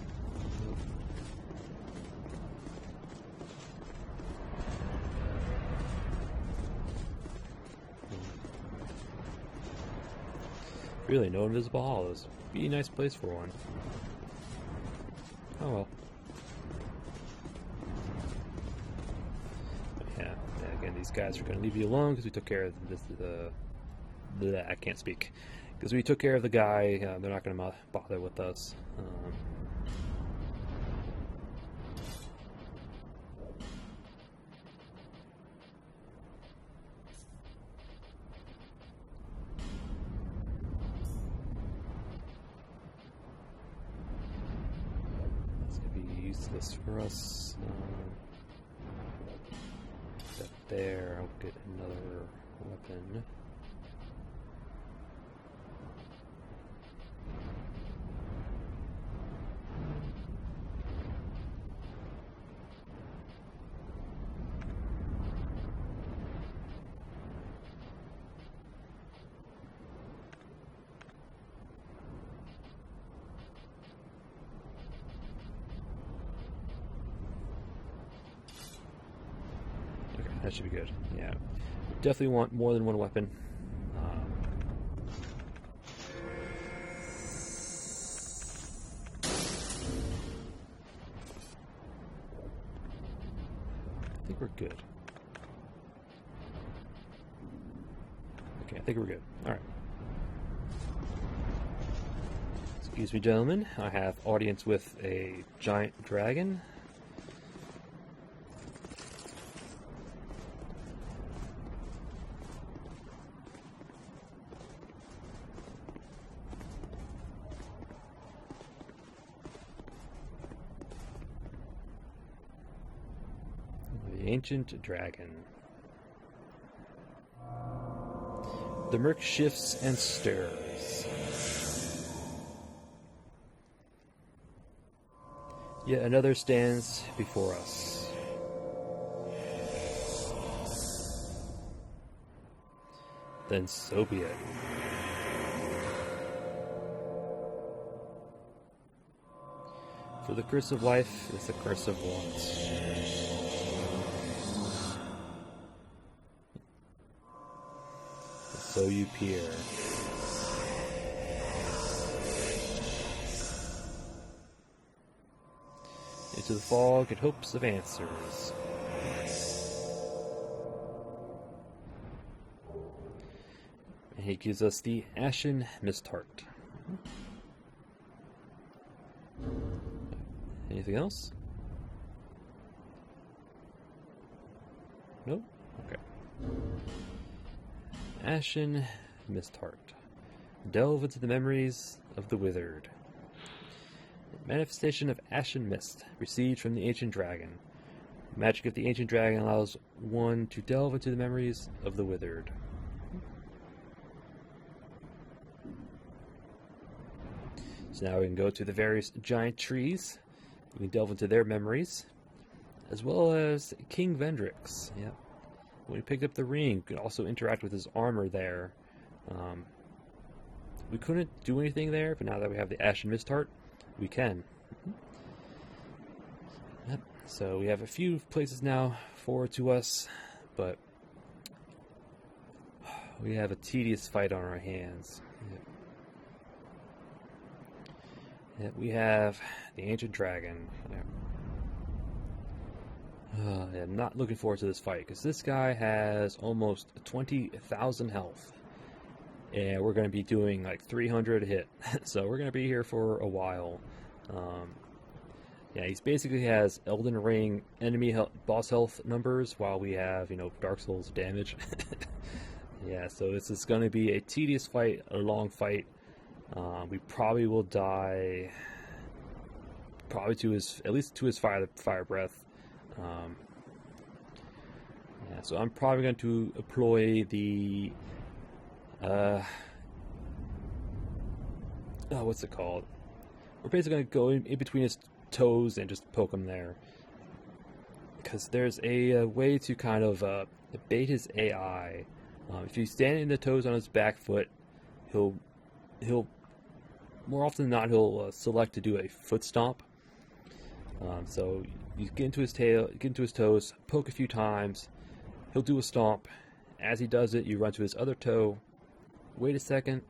Really, no invisible hollows. Be a nice place for one. Oh well. Yeah, again, these guys are going to leave you alone because we took care of I can't speak. Because we took care of the guy, they're not going to bother with us. It's going to be useless for us. Up there, I'll get another weapon. That should be good. Yeah. Definitely want more than one weapon. I think we're good. Okay, I think we're good. Alright. Excuse me, gentlemen. I have audience with a giant dragon. Ancient dragon. The murk shifts and stirs. Yet another stands before us. Then so be it. For the curse of life is the curse of want. So you peer. Into the fog in hopes of answers. And he gives us the Ashen Mist-Heart. Anything else? Nope? Okay. Ashen Mist-Heart. Delve into the memories of the withered. Manifestation of Ashen Mist, received from the Ancient Dragon. Magic of the Ancient Dragon allows one to delve into the memories of the withered. So now we can go to the various giant trees. We can delve into their memories, as well as King Vendrix. Yeah. When he picked up the ring, we could also interact with his armor there. We couldn't do anything there, but now that we have the Ashen Mist-Heart, we can. Yep. So we have a few places now forward to us, but we have a tedious fight on our hands. Yep. Yeah, we have the Ancient Dragon. Yeah, I'm not looking forward to this fight because this guy has almost 20,000 health, and we're going to be doing like 300 hit, so we're going to be here for a while. Yeah, he's basically has Elden Ring enemy boss health numbers while we have, you know, Dark Souls damage. Yeah, so this is going to be a tedious fight, a long fight. We probably will die, probably to his, at least to his fire breath. Yeah, so I'm probably going to employ the, what's it called? We're basically going to go in between his toes and just poke him there. Because there's a way to kind of bait his AI. If you stand in the toes on his back foot, he'll more often than not he'll select to do a foot stomp. So you get into his tail, get into his toes, poke a few times. He'll do a stomp. As he does it, you run to his other toe. Wait a second,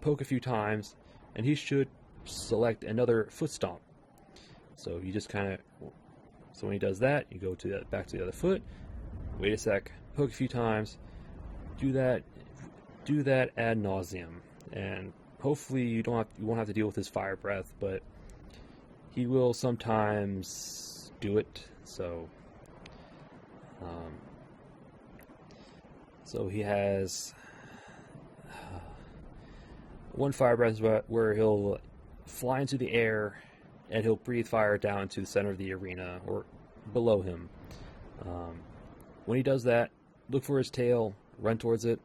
poke a few times, and he should select another foot stomp. So you just kind of, so when he does that, you go to the, back to the other foot. Wait a sec, poke a few times. Do that ad nauseum, and hopefully you won't have to deal with his fire breath, but he will sometimes do it. So, so he has one fire breath where he'll fly into the air and he'll breathe fire down into the center of the arena or below him. When he does that, look for his tail, run towards it.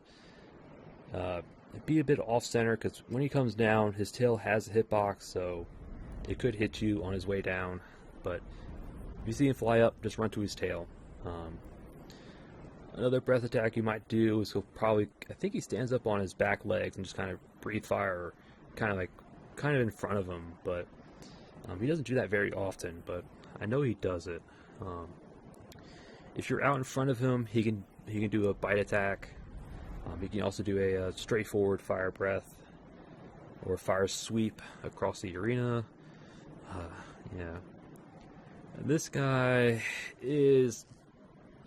Be a bit off center because when he comes down, his tail has a hitbox, so it could hit you on his way down. But if you see him fly up, just run to his tail. Another breath attack you might do is he'll probably, I think he stands up on his back legs and just kind of breathe fire, kind of in front of him. But he doesn't do that very often, but I know he does it. If you're out in front of him, he can do a bite attack. He can also do a straightforward fire breath or fire sweep across the arena. Yeah, this guy is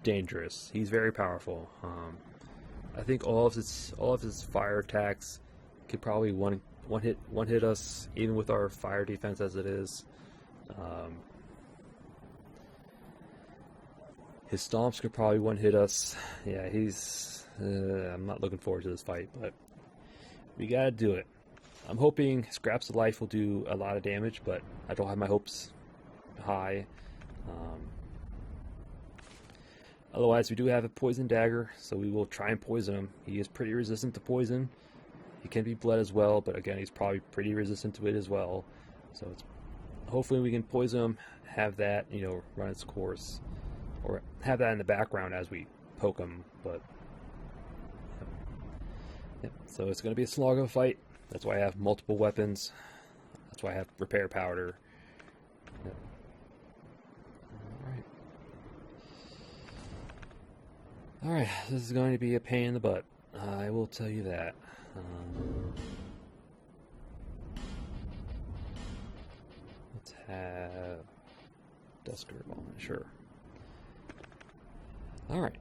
dangerous. He's very powerful. I think all of his fire attacks could probably one hit us, even with our fire defense as it is. His stomps could probably one hit us. Yeah, he's. I'm not looking forward to this fight, but we gotta do it. I'm hoping Scraps of Life will do a lot of damage, but I don't have my hopes high. Otherwise, we do have a poison dagger, so we will try and poison him. He is pretty resistant to poison. He can be bled as well, but again, he's probably pretty resistant to it as well. So hopefully we can poison him, have that, you know, run its course, or have that in the background as we poke him. But yeah. So it's going to be a slog of a fight. That's why I have multiple weapons. That's why I have repair powder. Yep. Alright, this is going to be a pain in the butt. I will tell you that. Let's have Dusker Ball, sure. Alright.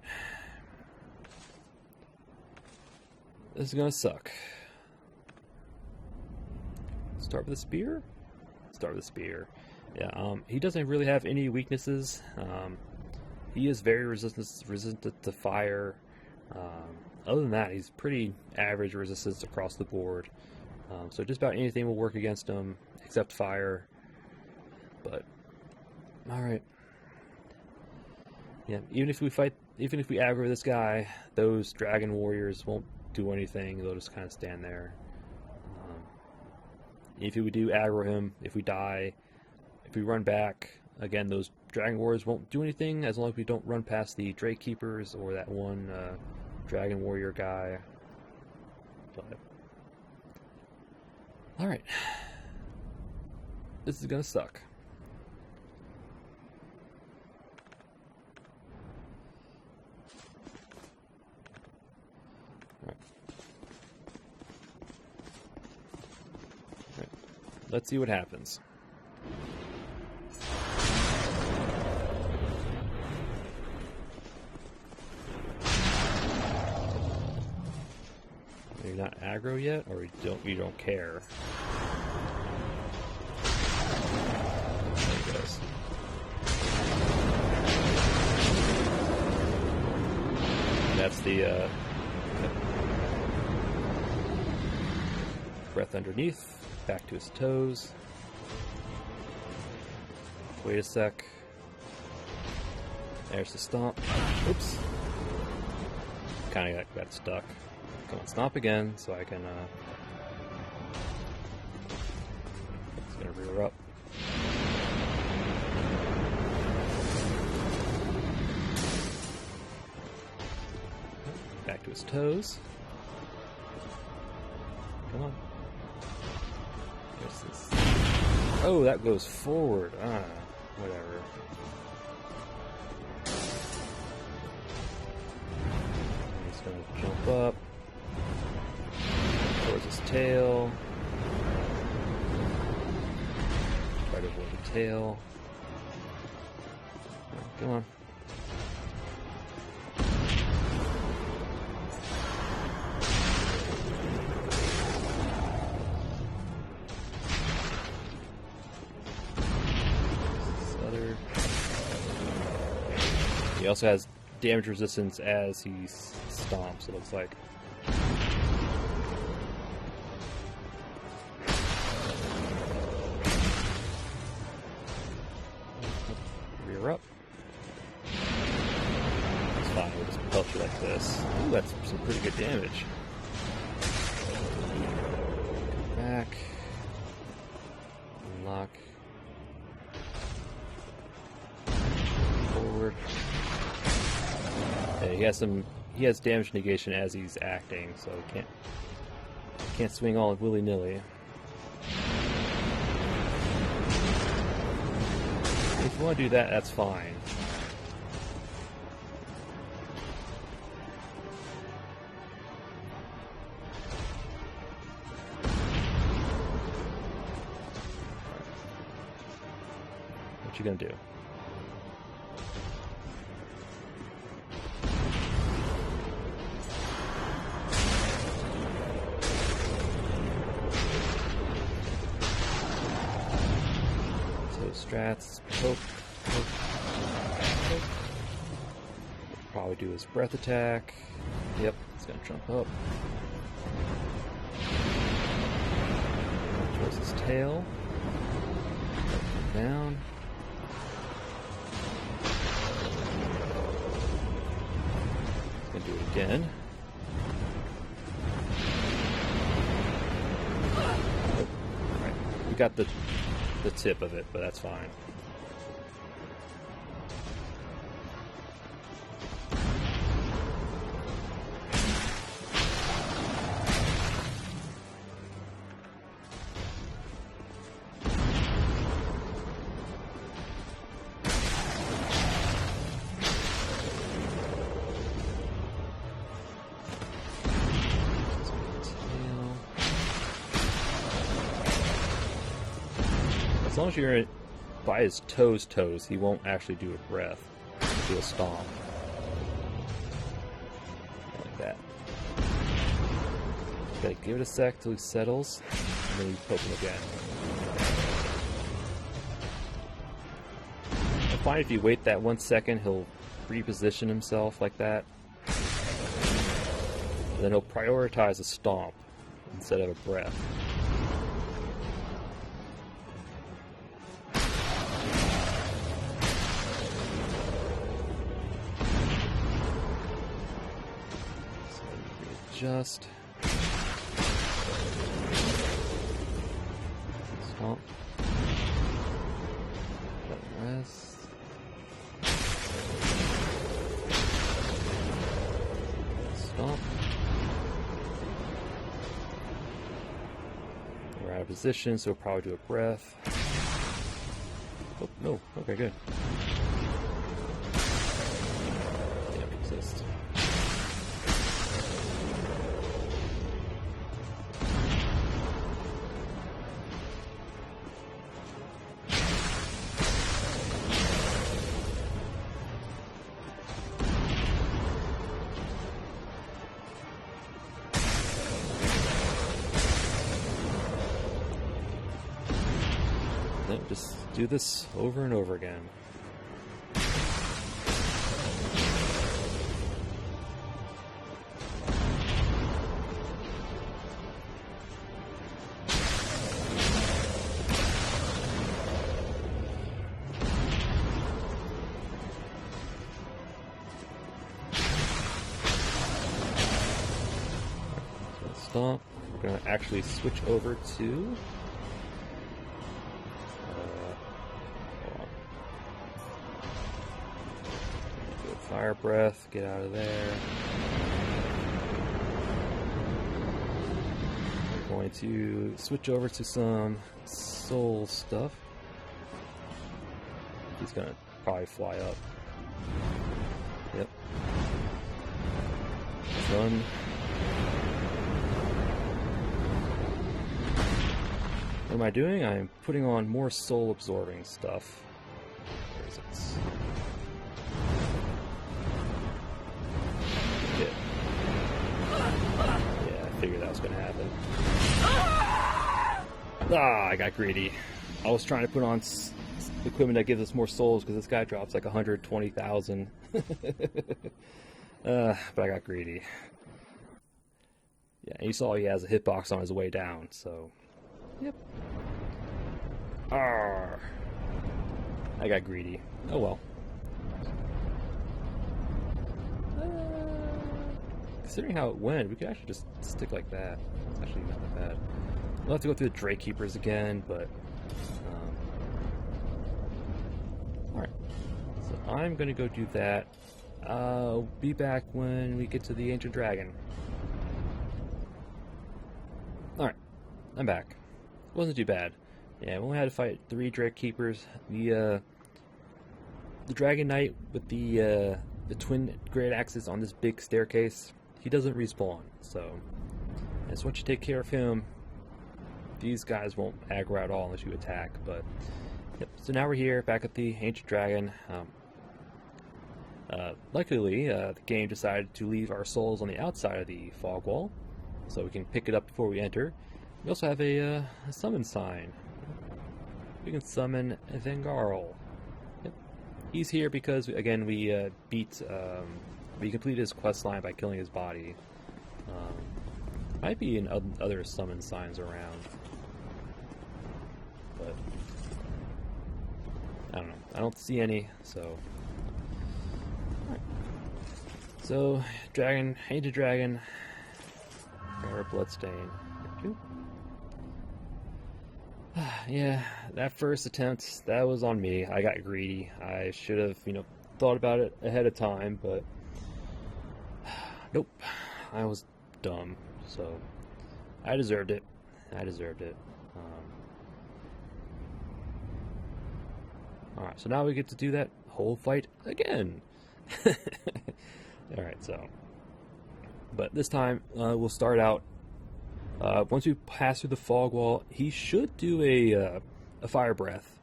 This is gonna suck. Start with a spear? Start with a spear. Yeah, he doesn't really have any weaknesses. He is very resistant to fire. Other than that, he's pretty average resistance across the board. So just about anything will work against him, except fire. But, alright. Yeah, even if we aggro this guy, those dragon warriors won't do anything. They'll just kind of stand there. If we do aggro him, if we die, if we run back, again, those dragon warriors won't do anything as long as we don't run past the Drake Keepers or that one dragon warrior guy. But alright. This is gonna suck. Let's see what happens. You're not aggro yet, or you don't care. There he goes. That's the breath underneath. Back to his toes. Wait a sec. There's the stomp. Oops. Kind of got stuck. Come on, stomp again, so I can. It's gonna rear up. Back to his toes. Come on. This. Oh, that goes forward. Whatever. He's gonna jump up towards his tail. Try to avoid the tail. Oh, come on. He also has damage resistance as he stomps, it looks like. Rear up. It's fine, we'll just pelt you like this. Ooh, that's some pretty good damage. Come back. Unlock. Forward. Yeah, he has damage negation as he's acting, so he can't swing all willy-nilly. If you want to do that, that's fine. What you gonna do? Strats, poke. Probably do his breath attack. Yep, he's gonna jump up. Towards his tail. Down. He's gonna do it again. Alright, we got the tip of it, but that's fine. As long as you're by his toes, he won't actually do a breath. He'll do a stomp. Like that. Okay, give it a sec till he settles, and then you poke him again. I find if you wait that 1 second, he'll reposition himself like that. And then he'll prioritize a stomp instead of a breath. Just stomp. Let rest. Stomp. We're out of position, so we'll probably do a breath. Oh no! Okay, good. Yeah, resist. then just do this over and over again. Stomp. We're going to actually switch over to Fire Breath, get out of there. We're going to switch over to some soul stuff. He's going to probably fly up. Yep. Run. What am I doing? I'm putting on more soul absorbing stuff. Where is it? Yeah, I figured that was going to happen. Ah, I got greedy. I was trying to put on equipment that gives us more souls because this guy drops like 120,000. But I got greedy. Yeah, and you saw he has a hitbox on his way down, so... Yep. Arrgh. I got greedy. Oh well. Considering how it went, we could actually just stick like that. It's actually not that bad. We'll have to go through the Drake Keepers again, but... Alright. So I'm gonna go do that. I'll be back when we get to the Ancient Dragon. Alright. I'm back. Wasn't too bad. Yeah, we only had to fight 3 Drake Keepers. The Dragon Knight with the twin great axes on this big staircase, he doesn't respawn, so once you take care of him, these guys won't aggro at all unless you attack. But yep. So now we're here, back at the Ancient Dragon. Luckily, the game decided to leave our souls on the outside of the fog wall, so we can pick it up before we enter. We also have a summon sign. We can summon Vengarl. Yep. He's here because, again, we completed his quest line by killing his body. Might be in other summon signs around, but I don't know. I don't see any, so. Alright. So, Dragon, Ancient Dragon, Rare Bloodstain. Yeah, that first attempt, that was on me. I got greedy. I should have, thought about it ahead of time, but nope, I was dumb. So I deserved it. Alright, so now we get to do that whole fight again. Alright, so, but this time we'll start out. Once we pass through the fog wall, he should do a fire breath,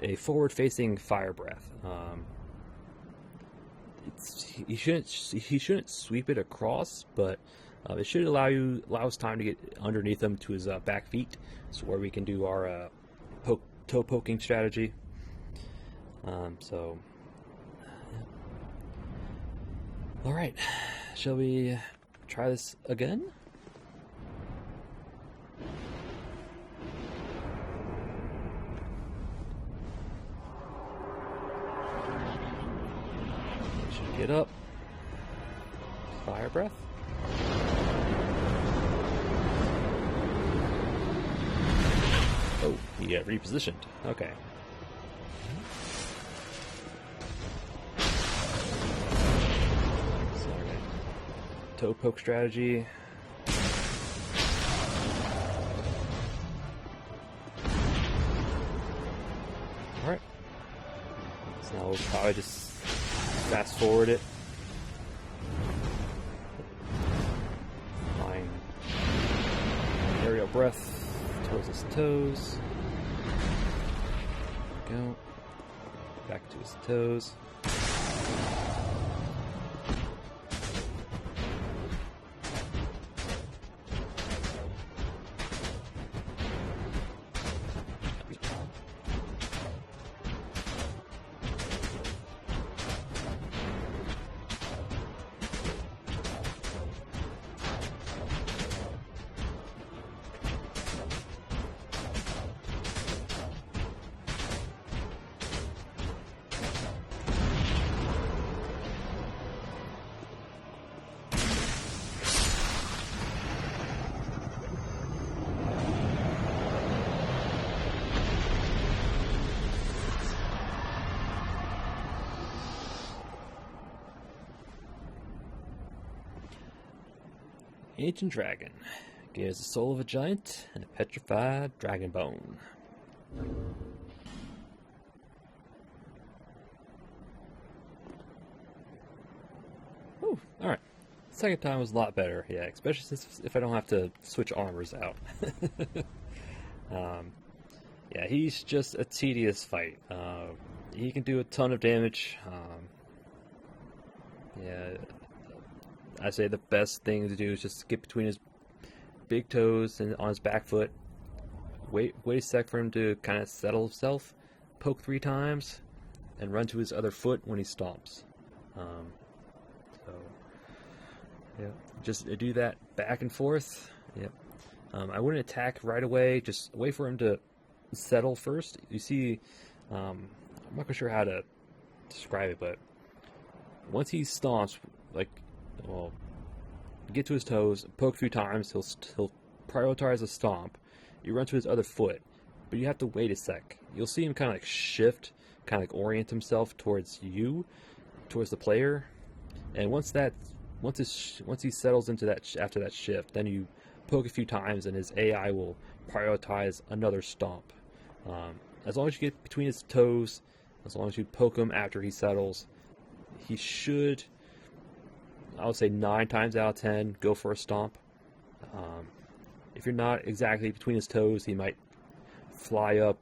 a forward-facing fire breath. He shouldn't sweep it across, but it should allow us time to get underneath him to his back feet, so where we can do our toe poking strategy. So, all right, shall we try this again? Get up. Fire breath. Oh, he got repositioned. Okay. Sorry. Toe poke strategy. Alright. So now we'll probably just fast forward it. Fine. Aerial breath towards his toes. There we go. Back to his toes. Ancient Dragon. Gives the soul of a giant and a petrified dragon bone. Ooh, alright. Second time was a lot better, yeah, especially since if I don't have to switch armors out. Yeah, he's just a tedious fight. He can do a ton of damage. Yeah, I say the best thing to do is just get between his big toes and on his back foot. Wait a sec for him to kind of settle himself. Poke 3 times, and run to his other foot when he stomps. So, yeah, just do that back and forth. Yep. I wouldn't attack right away. Just wait for him to settle first. You see, I'm not quite sure how to describe it, but once he stomps, like, well, get to his toes, poke a few times, he'll prioritize a stomp. You run to his other foot, but you have to wait a sec. You'll see him kind of like shift, kind of like orient himself towards you, towards the player, and once he settles into that after that shift, then you poke a few times, and his AI will prioritize another stomp. As long as you get between his toes, as long as you poke him after he settles, he should, I would say 9 times out of 10, go for a stomp. If you're not exactly between his toes, he might fly up,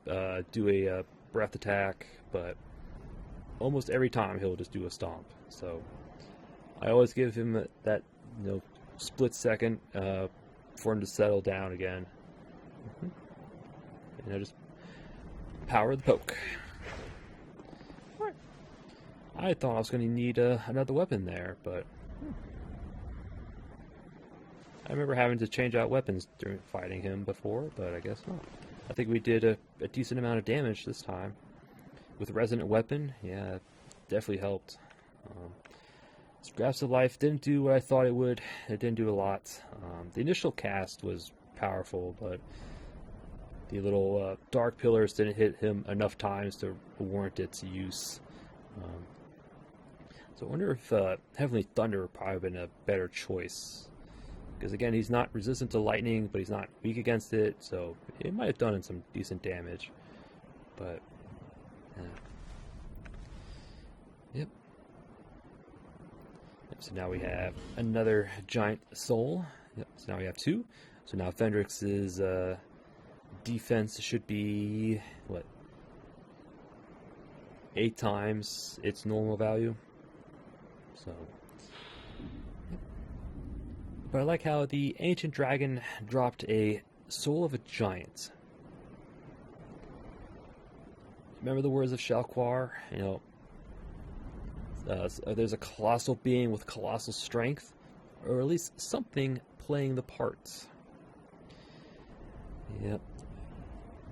do a breath attack, but almost every time he'll just do a stomp. So I always give him that split second for him to settle down again. Just power the poke. I thought I was going to need another weapon there, but I remember having to change out weapons during fighting him before, but I guess not. I think we did a decent amount of damage this time. With Resonant Weapon, yeah, definitely helped. Scraps of Life didn't do what I thought it would. It didn't do a lot. The initial cast was powerful, but the little Dark Pillars didn't hit him enough times to warrant its use. So I wonder if Heavenly Thunder would probably have been a better choice. Because again, he's not resistant to lightning, but he's not weak against it, so it might have done him some decent damage. But, yeah. Yep. So now we have another giant soul. Yep. So now we have 2. So now Fendrix's defense should be, what? 8 times its normal value. So, but I like how the Ancient Dragon dropped a Soul of a Giant. Remember the words of Shalquar? There's a colossal being with colossal strength, or at least something playing the parts. Yep.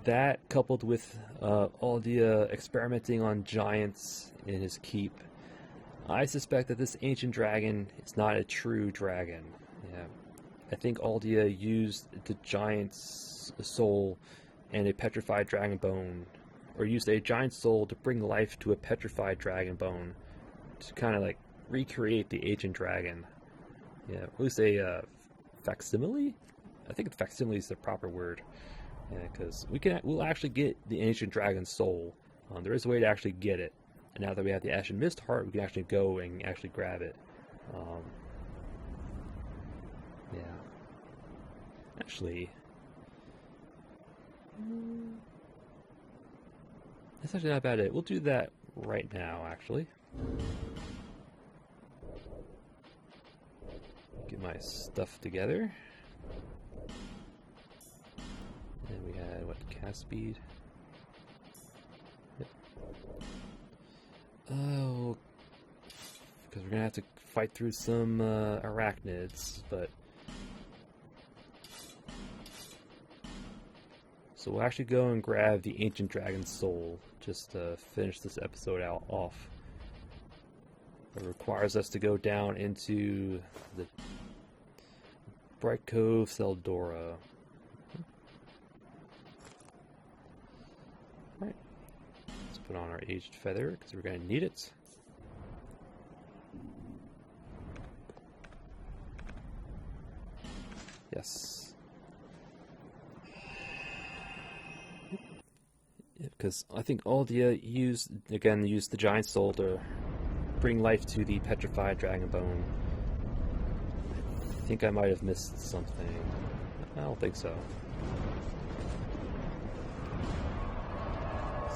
That, coupled with all the experimenting on giants in his keep, I suspect that this Ancient Dragon is not a true dragon. Yeah. I think Aldia used the giant's soul and a petrified dragon bone, or used a giant soul to bring life to a petrified dragon bone, to kind of like recreate the Ancient Dragon. Yeah, at least a facsimile? I think facsimile is the proper word. Yeah, because we'll actually get the Ancient Dragon's soul. There is a way to actually get it. And now that we have the Ashen Mist Heart, we can actually go and actually grab it. Yeah. Actually, that's actually not bad. We'll do that right now, actually. Get my stuff together. And we had, what, cast speed? Yep. Oh, because we're gonna have to fight through some arachnids, but so we'll actually go and grab the Ancient Dragon's soul just to finish this episode off. It requires us to go down into the Bright Cove Seldora. Alright. Let's put on our Aged Feather, because we're going to need it. Yes. Because I think Aldia used the giant soul to bring life to the petrified dragon bone. I think I might have missed something. I don't think so.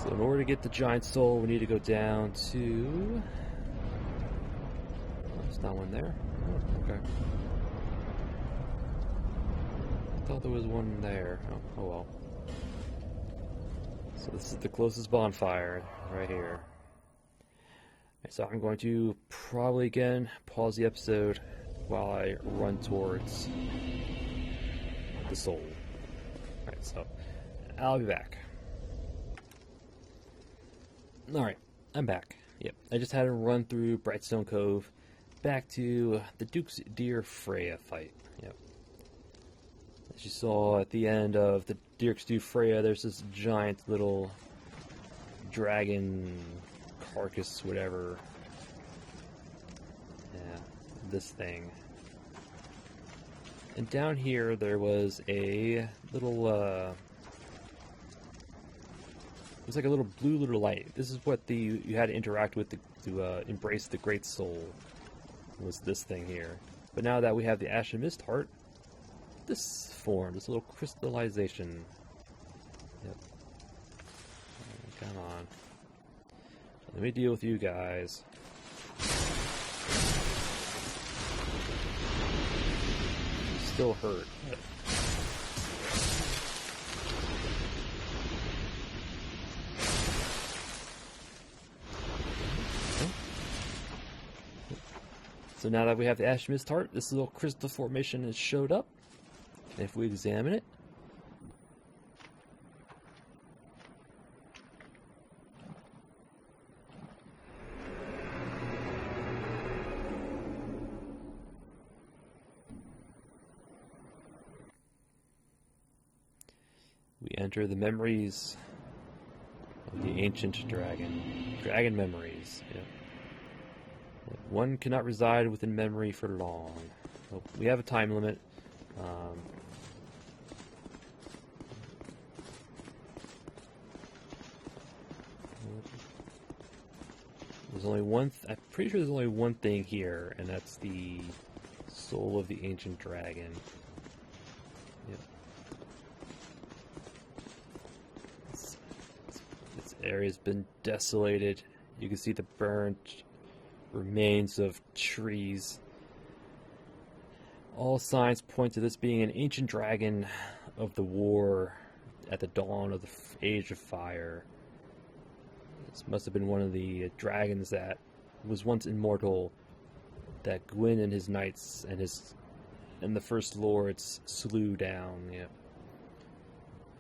So in order to get the giant soul, we need to go down to... Oh, there's not one there. Oh, okay. I thought there was one there. Oh well. So this is the closest bonfire, right here. So I'm going to probably again pause the episode while I run towards the soul. Alright, so I'll be back. Alright, I'm back. Yep, I just had to run through Brightstone Cove back to the Duke's Deer Freya fight. Yep. As you saw at the end of the Duke's Deer Freya, there's this giant little dragon carcass, whatever. Yeah, this thing. And down here there was a little, it was like a little blue little light. This is what you had to interact with to embrace the Great Soul. Was this thing here. But now that we have the Ashen Mist Heart, this form, this little crystallization. Yep. Come on. Let me deal with you guys. Still hurt. So now that we have the Ashen Mist Heart, this little crystal formation has showed up. And if we examine it, we enter the memories of the ancient dragon. Dragon memories. Yep. One cannot reside within memory for long. Well, we have a time limit. There's only one. I'm pretty sure there's only one thing here, and that's the soul of the ancient dragon. Yep. This area's been desolated. You can see the burnt remains of trees. All signs point to this being an ancient dragon of the war at the dawn of the Age of Fire. This must have been one of the dragons that was once immortal, that Gwyn and his knights and the first lords slew down. Yeah,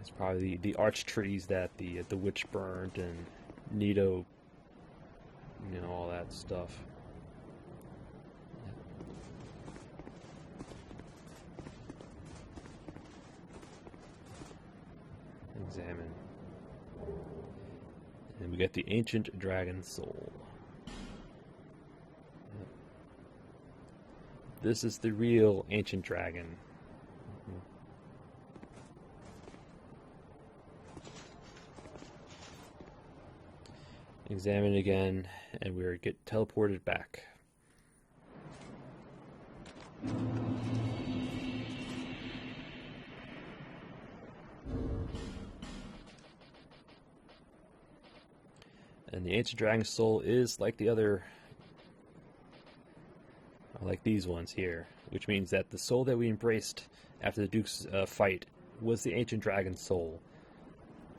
it's probably the arch trees that the witch burned, and Nito, you know, all that stuff. Examine. And we get the ancient dragon soul. Yep. This is the real ancient dragon. Examine again, and we get teleported back. And the ancient dragon soul is like the other, like these ones here, which means that the soul that we embraced after the Duke's fight was the ancient dragon soul,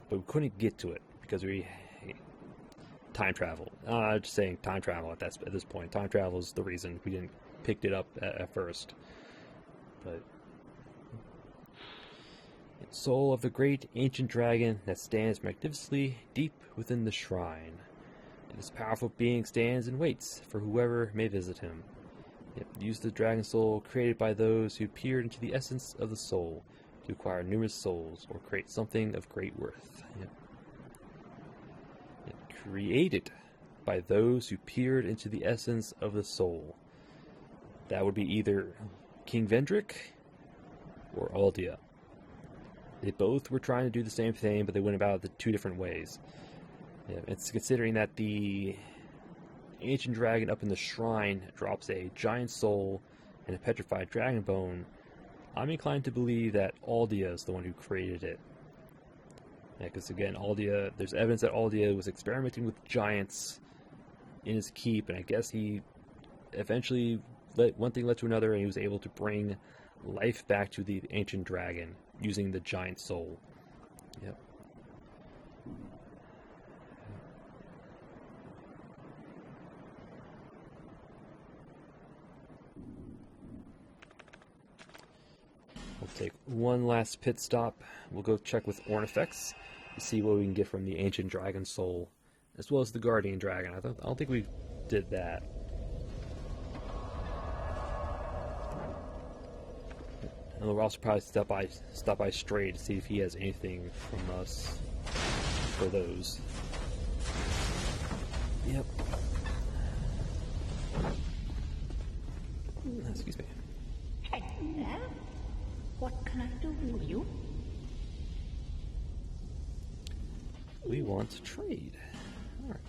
but we couldn't get to it because we time travel. Just saying time travel at this point. Time travel is the reason we didn't pick it up at first. But soul of the great ancient dragon that stands magnificently deep within the shrine. And this powerful being stands and waits for whoever may visit him. Yep, use the dragon soul created by those who peered into the essence of the soul to acquire numerous souls or create something of great worth. Yep. Created by those who peered into the essence of the soul. That would be either King Vendrick or Aldia. They both were trying to do the same thing, but they went about it two different ways. Yeah, it's considering that the ancient dragon up in the shrine drops a giant soul and a petrified dragon bone. I'm inclined to believe that Aldia is the one who created it. Yeah, because again, Aldia, there's evidence that Aldia was experimenting with giants in his keep, and I guess he eventually one thing led to another, and he was able to bring life back to the ancient dragon using the giant soul. Yep. We'll take one last pit stop. We'll go check with Ornifex to see what we can get from the ancient dragon soul, as well as the guardian dragon. I don't think we did that. And we'll also probably stop by Stray to see if he has anything from us for those. Yep. Excuse me. Hello. What can I do for you? We want to trade. Alright.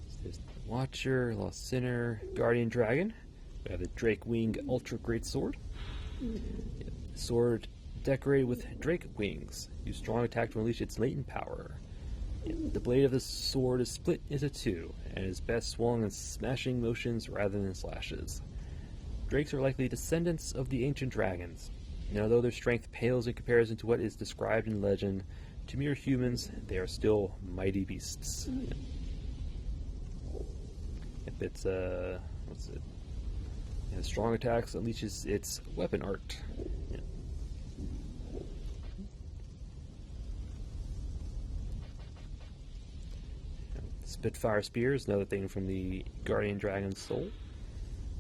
So there's the Watcher, Lost Sinner, Guardian Dragon. We have the Drake Wing Ultra Great Sword. Sword decorated with drake wings. Use strong attack to unleash its latent power. The blade of the sword is split into two, and is best swung in smashing motions rather than slashes. Drakes are likely descendants of the ancient dragons, and although their strength pales in comparison to what is described in legend, to mere humans, they are still mighty beasts. If it's, what's it? Yeah, strong attacks unleashes its weapon art. Yeah. Spitfire Spear is another thing from the Guardian Dragon's soul.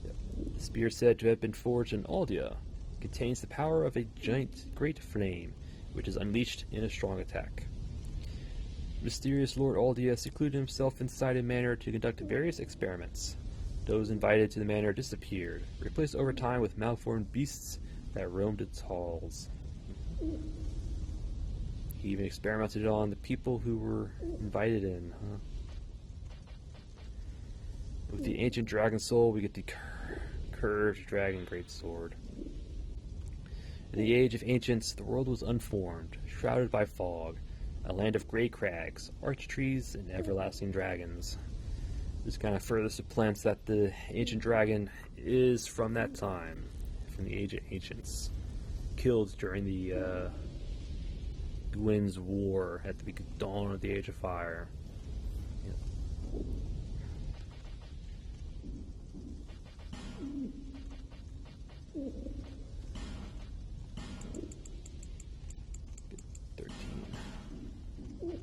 Yeah. The spear said to have been forged in Aldia. Contains the power of a giant great flame, which is unleashed in a strong attack. Mysterious Lord Aldia secluded himself inside a manor to conduct various experiments. Those invited to the manor disappeared, replaced over time with malformed beasts that roamed its halls. He even experimented on the people who were invited in, huh? With the ancient dragon soul, we get the curved dragon greatsword. In the age of ancients, the world was unformed, shrouded by fog, a land of gray crags, arch trees, and everlasting dragons. This kind of further supplants that the ancient dragon is from that time, from the age of ancients, killed during the Gwyn's War at the dawn of the Age of Fire. Yeah. 13.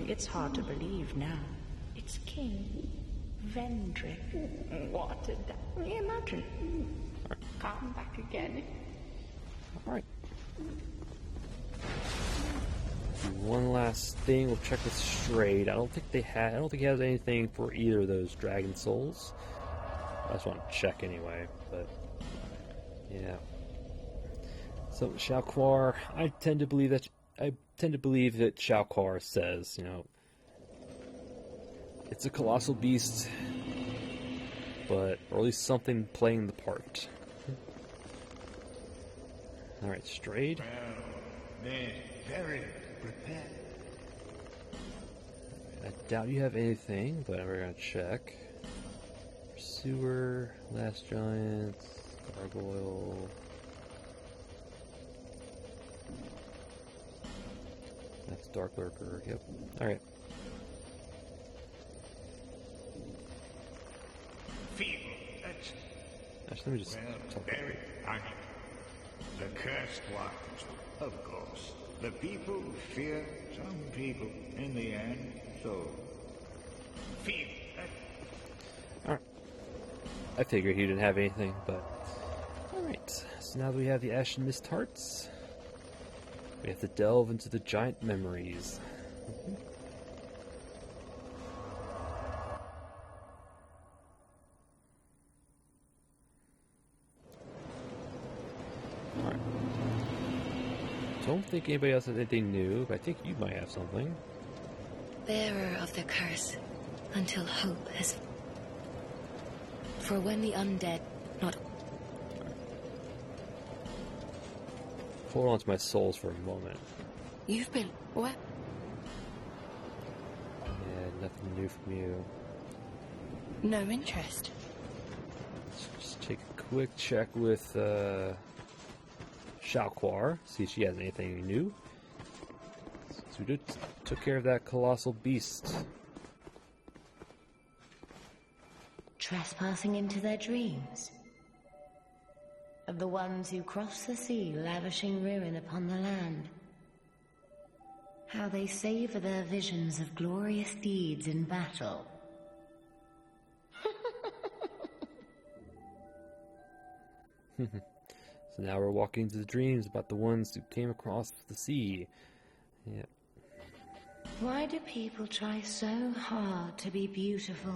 It's hard to believe now. It's King Vendrick. What did that imagine? Right. Come back again. Alright. One last thing, we'll check with Strayed. I don't think he has anything for either of those dragon souls. I just want to check anyway, but yeah. So Shalquar, I tend to believe that Shalquar says, it's a colossal beast, or at least something playing the part. Alright, Strayed. Well, they're very prepared. I doubt you have anything, but we're gonna check. Pursuer, Last Giant, Gargoyle. That's Dark Lurker, yep. Alright. Feeble, that's Actually, let me just talk about very it. angry. The cursed ones, of course. The people fear some people in the end, so feeble. Alright. I figured he didn't have anything, but... Alright, so now that we have the Ashen Mist Hearts, we have to delve into the giant memories. don't think anybody else has anything new, but I think you might have something. Bearer of the curse, until hope has... For when the undead, not... Hold on to my souls for a moment. You've been... What? Yeah, nothing new from you. No interest. Just take a quick check with Shalquar, see if she has anything new. So we took care of that colossal beast. Trespassing into their dreams. Of the ones who cross the sea, lavishing ruin upon the land. How they savor their visions of glorious deeds in battle. So now we're walking into the dreams about the ones who came across the sea. Yep. Why do people try so hard to be beautiful?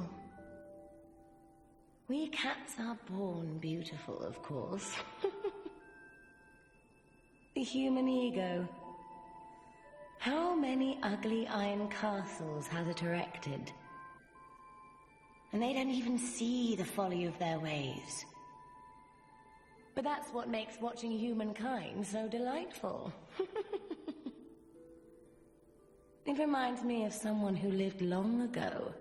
We cats are born beautiful, of course. The human ego. How many ugly iron castles has it erected? And they don't even see the folly of their ways. But that's what makes watching humankind so delightful. It reminds me of someone who lived long ago.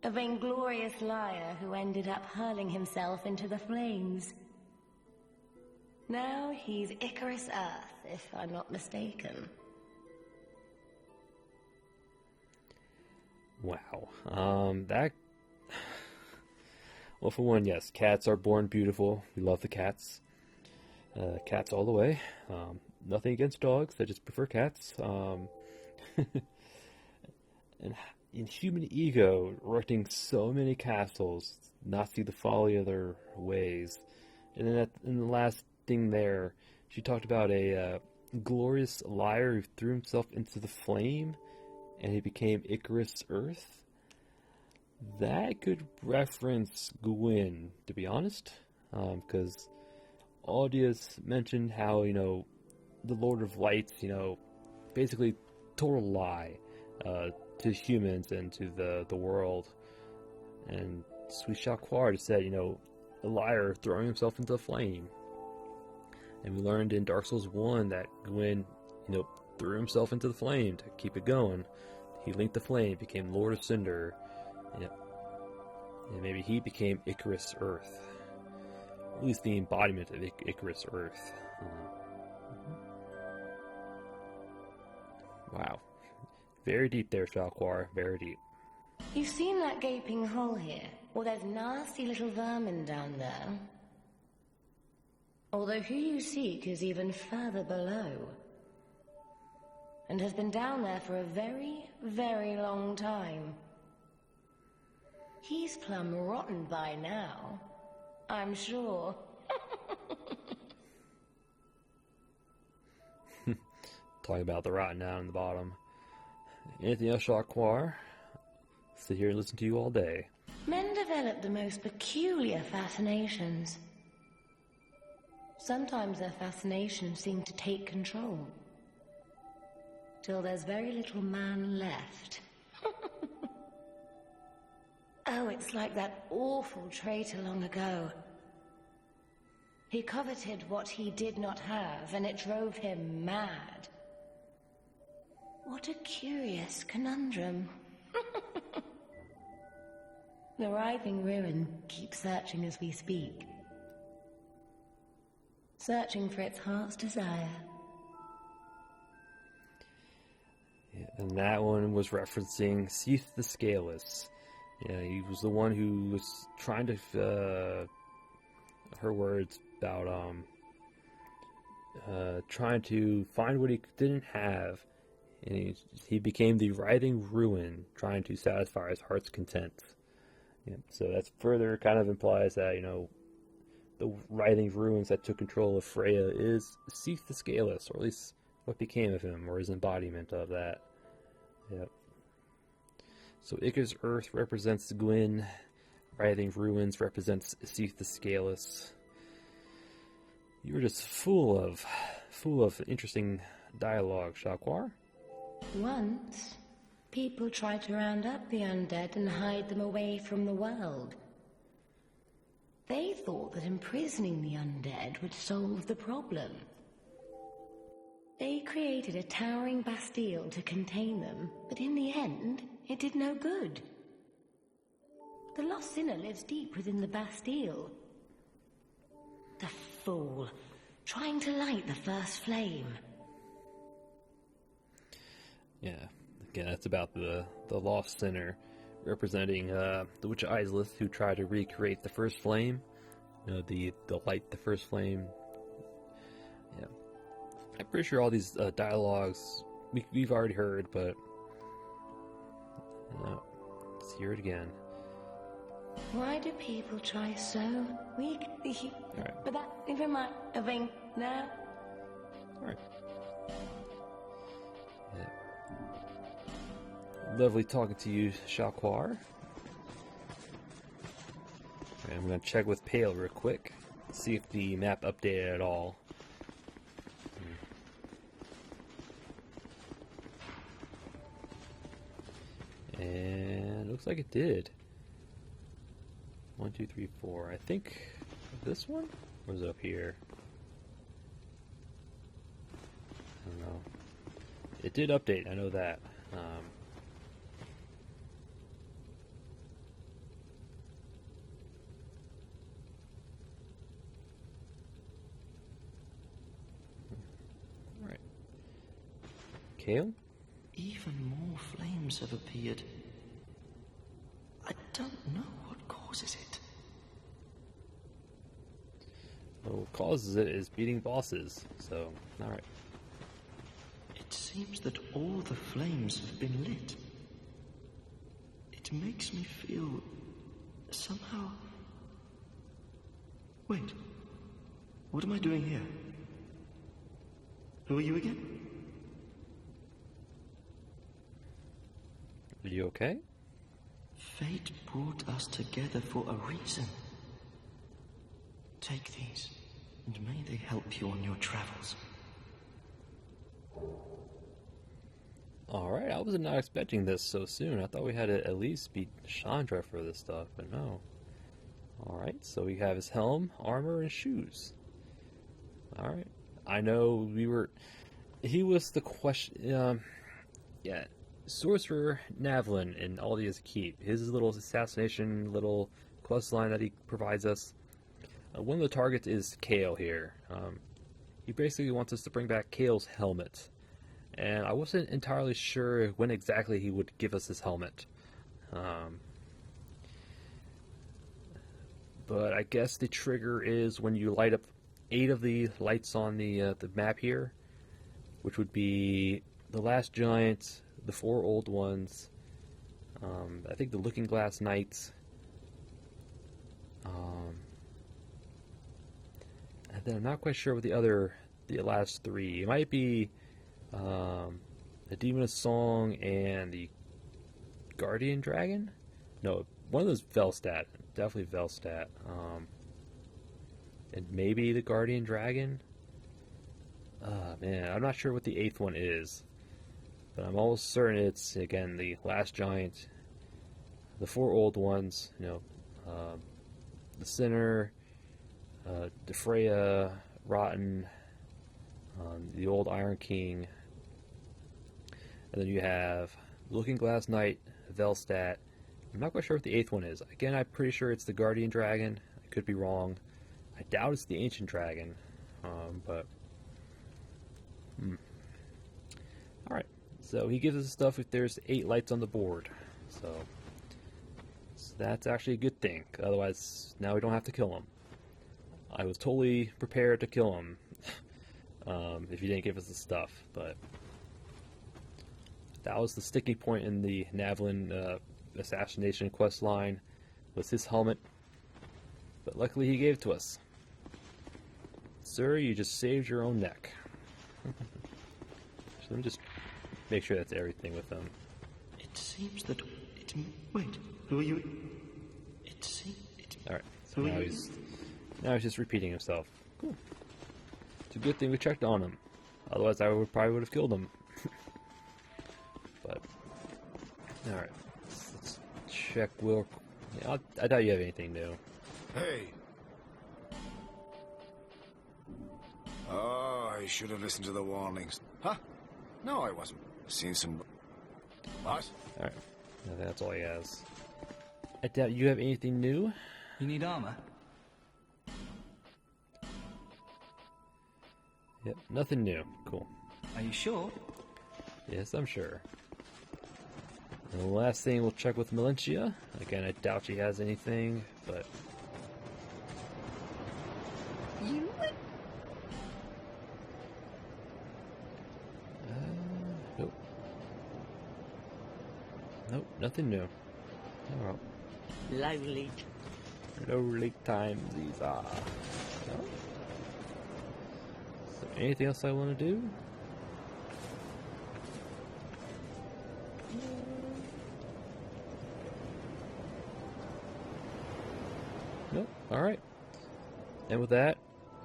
A vainglorious liar who ended up hurling himself into the flames. Now he's Icarus Earth, if I'm not mistaken. Wow. That... Well, for one, yes, cats are born beautiful. We love the cats. Cats all the way. Nothing against dogs, I just prefer cats. And in human ego, erecting so many castles, not see the folly of their ways. And then in the last thing there, she talked about a glorious liar who threw himself into the flame, and he became Icarus Earth. That could reference Gwyn, to be honest, because Audius mentioned how, the Lord of Lights, basically told a lie to humans and to the world. And Sweet Shalquar said, a liar throwing himself into the flame. And we learned in Dark Souls 1 that Gwyn, threw himself into the flame to keep it going. He linked the flame, became Lord of Cinder. And maybe he became Icarus Earth. At least the embodiment of Icarus Earth. Wow. Very deep there, Shalquar. Very deep. You've seen that gaping hole here? Well, there's nasty little vermin down there. Although who you seek is even further below. And has been down there for a very, very long time. He's plumb rotten by now, I'm sure. Talking about the rotten down in the bottom. Anything else, Shalquar? Sit here and listen to you all day. Men develop the most peculiar fascinations. Sometimes their fascinations seem to take control. Till there's very little man left. Oh, it's like that awful traitor long ago. He coveted what he did not have, and it drove him mad. What a curious conundrum. The writhing ruin keeps searching as we speak. Searching for its heart's desire. Yeah, and that one was referencing Seath the Scaleless. Yeah, he was the one who was trying to, her words about, trying to find what he didn't have, and he became the writhing ruin, trying to satisfy his heart's content. Yeah, so that's further kind of implies that, the writhing ruins that took control of Freya is Seath the Scaleless, or at least what became of him, or his embodiment of that. Yep. So Icarus Earth represents Gwyn, Writhing Ruins represents Seath the Scaleless. You were just full of full of interesting dialogue, Shaquar. Once, people tried to round up the undead and hide them away from the world. They thought that imprisoning the undead would solve the problem. They created a towering bastille to contain them, but in the end, it did no good. The lost sinner lives deep within the bastille. The fool, trying to light the first flame. Yeah, again, that's about the lost sinner, representing the Witch Izalith, who tried to recreate the first flame. You know, the light the first flame. Yeah, I'm pretty sure all these dialogues we've already heard, but let's hear it again. Why do people try so weak? Alright. But that even my thing now. Alright. Yeah. Lovely talking to you, Shaquar. Alright, I'm gonna check with Pale real quick. See if the map updated at all. And looks like it did. 1, 2, 3, 4. I think this one was up here. I don't know. It did update, I know that. Alright. Kale? Even more flames have appeared. I don't know what causes it. Well, what causes it is beating bosses, so, alright. It seems that all the flames have been lit. It makes me feel somehow... Wait. What am I doing here? Who are you again? Are you okay? Fate brought us together for a reason. Take these, and may they help you on your travels. Alright, I was not expecting this so soon. I thought we had to at least beat Chandra for this stuff, but no. Alright, so we have his helm, armor, and shoes. Alright. I know he was the question, yeah. Sorcerer Navlin in Aldia's Keep. His little assassination, little quest line that he provides us. One of the targets is Kale here. He basically wants us to bring back Kale's helmet. And I wasn't entirely sure when exactly he would give us his helmet. But I guess the trigger is when you light up 8 of the lights on the map here, which would be the Last Giant, the 4 Old Ones, I think the Looking Glass Knights, and then I'm not quite sure what the last 3. It might be the Demon of Song and the Guardian Dragon? No, one of those Velstadt. Definitely Velstadt. And maybe the Guardian Dragon? Man, I'm not sure what the 8th one is. But I'm almost certain it's, again, the Last Giant, the 4 Old Ones, the Sinner, Defreya, Rotten, the old Iron King, and then you have Looking Glass Knight, Velstadt. I'm not quite sure what the 8th one is. Again, I'm pretty sure it's the Guardian Dragon. I could be wrong. I doubt it's the Ancient Dragon, but... Alright. So he gives us stuff if there's 8 lights on the board. So that's actually a good thing. Otherwise, now we don't have to kill him. I was totally prepared to kill him if he didn't give us the stuff. But that was the sticking point in the Navlin assassination quest line, was his helmet. But luckily he gave it to us. Sir, you just saved your own neck. So let me just make sure that's everything with them. It seems that it... Wait, who are you? It seems... Alright, so now he's just repeating himself. Cool. a good thing we checked on him. Otherwise, I probably would have killed him. But alright, let's check. I doubt you have anything new. Hey. Oh, I should have listened to the warnings. Huh? No, I wasn't. Seen some... What? Alright, that's all he has. I doubt you have anything new. You need armor? Yep, nothing new. Cool. Are you sure? Yes, I'm sure. And the last thing we'll check with Melentia. Again, I doubt she has anything, but... You? Nope. Nope, nothing new. Oh, Lowly. no leak times these are. No? So anything else I want to do? Nope. Alright. And with that,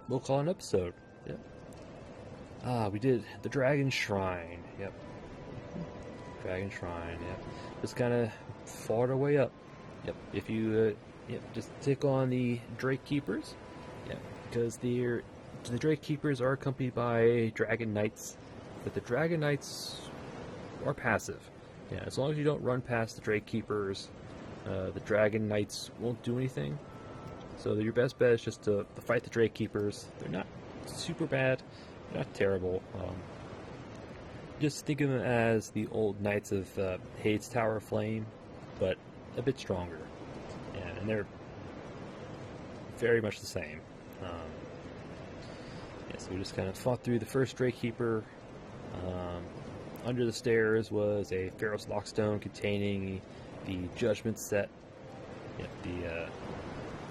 we'll call an episode. Yep. We did the Dragon Shrine. Yep. Dragon Shrine, yep. Just kind of fought our way up. Yep. If you, just tick on the Drake Keepers. Yep. Because the Drake Keepers are accompanied by Dragon Knights. But the Dragon Knights are passive. Yeah, as long as you don't run past the Drake Keepers, the Dragon Knights won't do anything. So your best bet is just to fight the Drake Keepers. They're not super bad. They're not terrible. Just think of them as the old Knights of Hades Tower of Flame, but a bit stronger. Yeah, and they're very much the same. So we just kind of fought through the first Drake Keeper. Under the stairs was a Pharaoh's Lockstone containing the Judgment set. Yep, the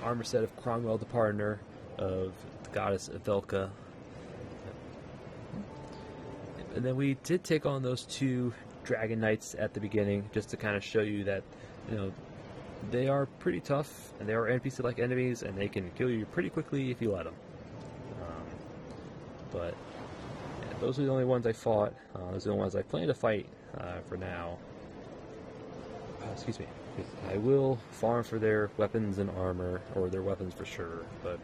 armor set of Cromwell the Pardoner, of the goddess Evelka. And then we did take on those two Dragon Knights at the beginning, just to kind of show you that, they are pretty tough, and they are NPC-like enemies, and they can kill you pretty quickly if you let them. But yeah, those are the only ones I fought. Those are the ones I plan to fight for now. Excuse me. I will farm for their weapons and armor, or their weapons for sure, but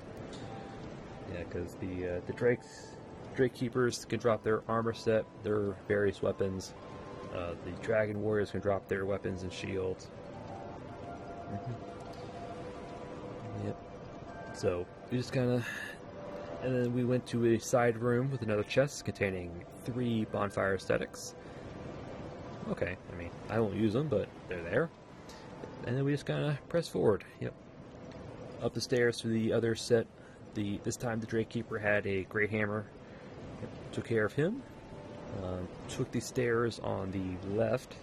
yeah, because the Drake Keepers can drop their armor set, their various weapons. The Dragon Warriors can drop their weapons and shields. Yep. So we just kind of, and then we went to a side room with another chest containing 3 bonfire aesthetics. Okay, I mean, I won't use them, but they're there. And then we just kind of press forward. Yep. Up the stairs to the other set. This time the Drake Keeper had a great hammer. Yep. Took care of him. Took the stairs on the left.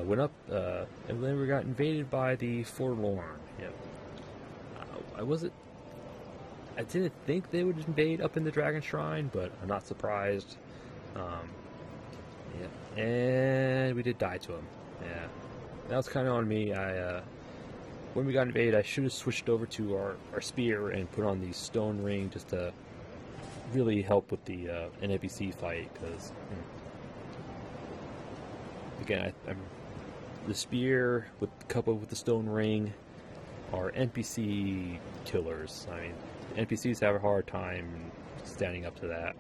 Went up, and then we got invaded by the Forlorn. Yep. I didn't think they would invade up in the Dragon Shrine, but I'm not surprised. Yeah. And we did die to him. Yeah. That was kind of on me. When we got invaded, I should have switched over to our spear and put on the stone ring just to really help with the NPC fight, because again, the spear coupled with the stone ring are NPC killers. I mean, NPCs have a hard time standing up to that,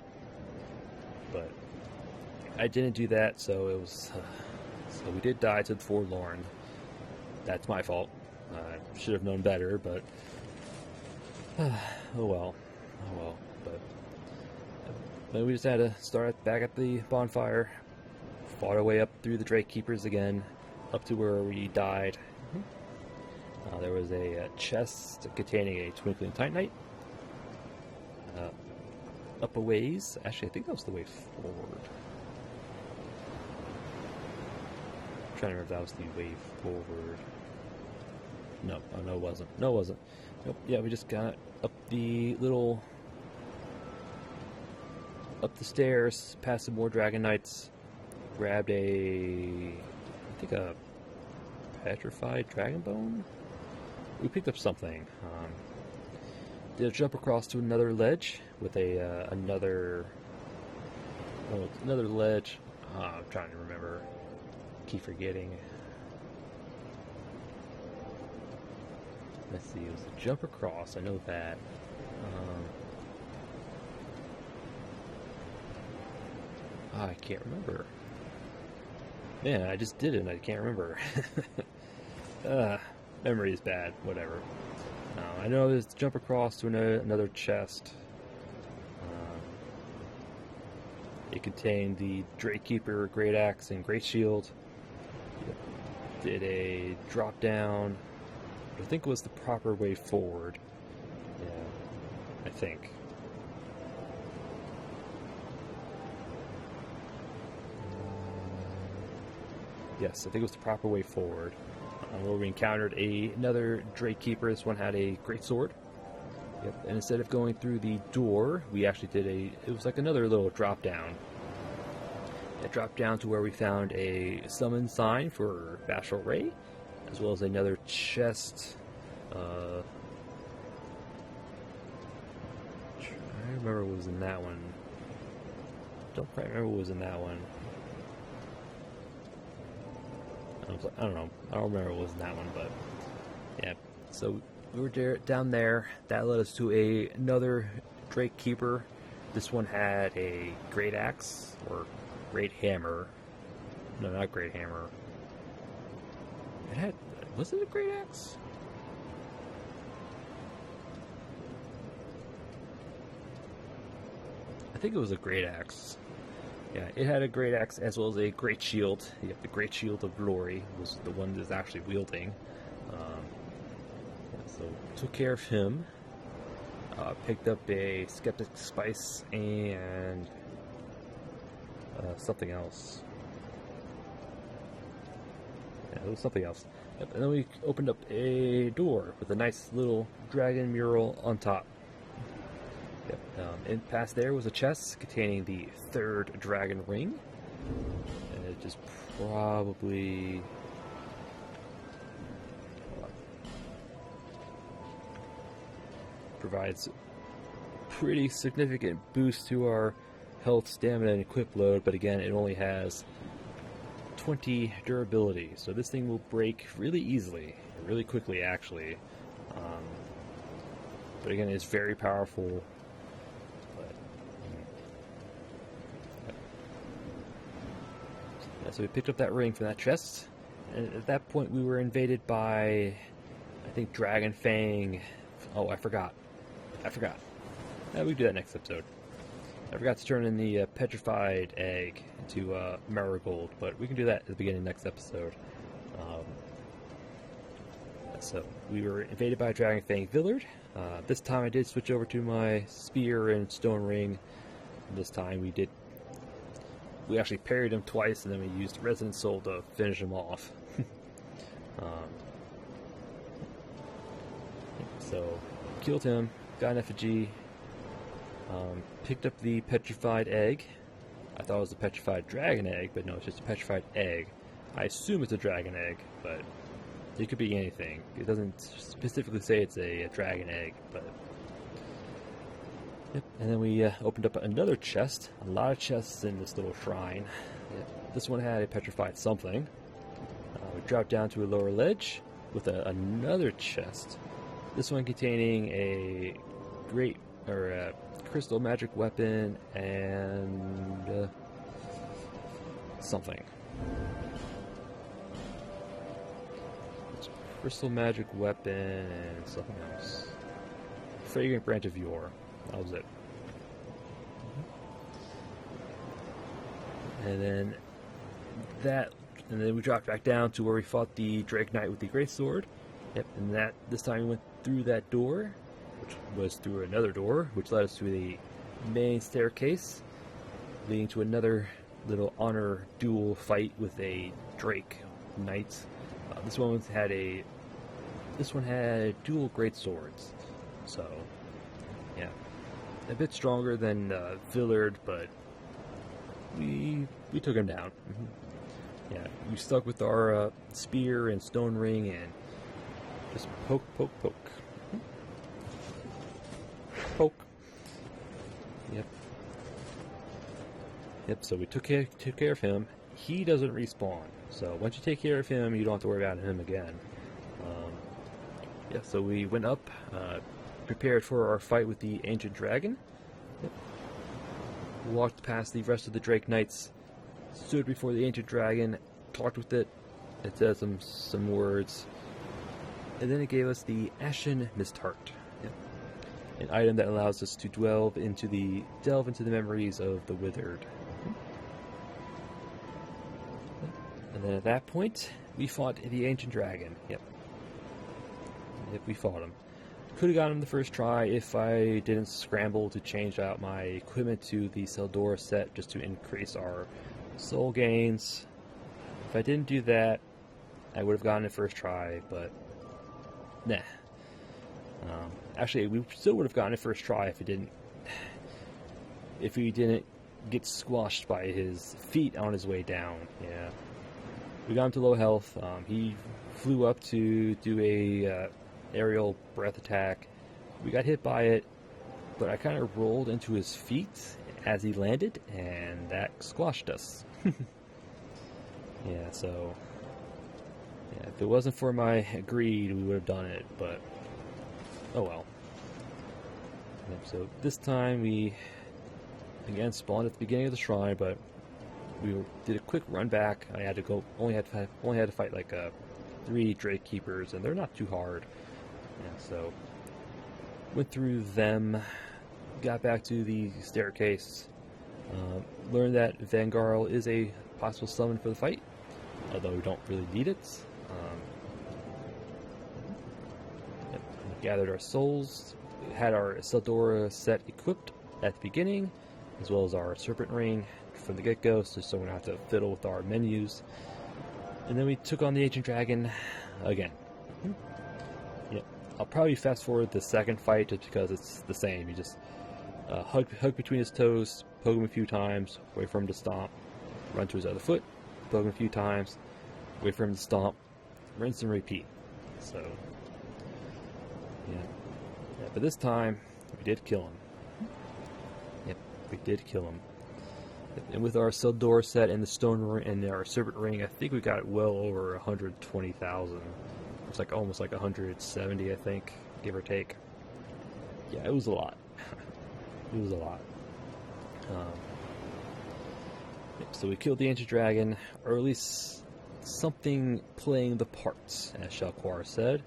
but I didn't do that, so it was. So we did die to the Forlorn. That's my fault. I should have known better, but oh well. But we just had to start back at the bonfire, fought our way up through the Drake Keepers again, up to where we died. There was a chest containing a Twinkling Titanite. Up a ways. Actually, I think that was the way forward. I'm trying to remember if that was the way forward. No, oh, no, it wasn't. No, it wasn't. Nope. Yeah, we just got up the stairs, past some more Dragon Knights, grabbed a petrified dragon bone. We picked up something. did a jump across to another ledge with another ledge. I'm trying to remember. Keep forgetting. Let's see. It was a jump across. I know that. I can't remember. Man, I just did it and I can't remember. Memory is bad. Whatever. I know there's a jump across to another chest. It contained the Drakekeeper, Great Axe, and Great Shield. Did a drop down. I think it was the proper way forward. Yeah, I think. Yes, I think it was the proper way forward. Where we encountered another Drakekeeper. This one had a great sword. Yep. And instead of going through the door, we actually did it was like another little drop down. It dropped down to where we found a summon sign for Bashful Ray, as well as another chest. I remember what was in that one. Don't quite remember what was in that one. I don't know. I don't remember what was in that one, but yeah. So we were down there. That led us to another Drakekeeper. This one had a Great Axe or Great Hammer. No, not Great Hammer. Was it a Great Axe? I think it was a Great Axe. Yeah, it had a Great Axe as well as a Great Shield. Yep, the Great Shield of Glory was the one that's actually wielding. So took care of him. Picked up a Skeptic Spice and something else. Yeah, it was something else. Yep, and then we opened up a door with a nice little dragon mural on top. Yep. And past there was a chest containing the third dragon ring. And it just probably... provides pretty significant boost to our health, stamina, and equip load, but again, it only has 20 durability, so this thing will break really easily, really quickly actually. But again, it's very powerful. So we picked up that ring from that chest, and at that point we were invaded by, I think, Dragon Fang. Oh, I forgot. We can do that next episode. I forgot to turn in the petrified egg into marigold, but we can do that at the beginning of next episode. So we were invaded by Dragon Fang Villard. This time I did switch over to my spear and stone ring. This time we actually parried him twice, and then we used Resonant Soul to finish him off. So killed him, got an effigy, picked up the petrified egg. I thought it was a petrified dragon egg, but no, it's just a petrified egg. I assume it's a dragon egg, but it could be anything. It doesn't specifically say it's a dragon egg, but... Yep. And then we opened up another chest. A lot of chests in this little shrine. Yep. This one had a petrified something. We dropped down to a lower ledge with another chest. This one containing a crystal magic weapon and something. Crystal magic weapon and something else. Fragrant branch of yore. That was it. And then we dropped back down to where we fought the Drake Knight with the great sword. Yep, and this time we went through that door, which was through another door, which led us to the main staircase, leading to another little honor duel fight with a Drake Knight. This one had dual great swords, so yeah, a bit stronger than Villard, but we took him down. Yeah, we stuck with our spear and stone ring and just poke. Yep. Yep, so we took care of him. He doesn't respawn. So once you take care of him, you don't have to worry about him again. Yeah, so we went up, prepared for our fight with the Ancient Dragon. Yep. Walked past the rest of the Drake Knights, stood before the Ancient Dragon, talked with it. It said some words. And then it gave us the Ashen Mist Heart. Yep. An item that allows us to delve into the memories of the Withered. And then at that point, we fought the Ancient Dragon. Yep, we fought him. Could have gotten him the first try if I didn't scramble to change out my equipment to the Seldora set just to increase our soul gains. If I didn't do that, I would have gotten it first try, but nah. Actually, we still would have gotten it first try if he didn't get squashed by his feet on his way down. Yeah, we got him to low health. He flew up to do a aerial breath attack. We got hit by it, but I kind of rolled into his feet as he landed, and that squashed us. Yeah, so yeah, if it wasn't for my greed, we would have done it, but oh well. Yep, so this time we again spawned at the beginning of the shrine, but we did a quick run back. I had to go only had to fight like 3 Drake Keepers, and they're not too hard. Yeah, so went through them, got back to the staircase, learned that Vangarl is a possible summon for the fight, although we don't really need it. Yep, gathered our souls, had our Seldora set equipped at the beginning, as well as our Serpent Ring from the get-go, so we don't have to fiddle with our menus. And then we took on the Ancient Dragon again. Yep. I'll probably fast forward the second fight just because it's the same. You just hug between his toes, poke him a few times, wait for him to stomp, run to his other foot, poke him a few times, wait for him to stomp, rinse and repeat. So, yeah. But this time, we did kill him. Yep, we did kill him. And with our Seldora set and the Stone Ring and our Serpent Ring, I think we got well over 120,000. It's like almost like 170, I think, give or take. Yeah, it was a lot. It was a lot. So we killed the Ancient Dragon, or at least something playing the parts, as Shalquar said.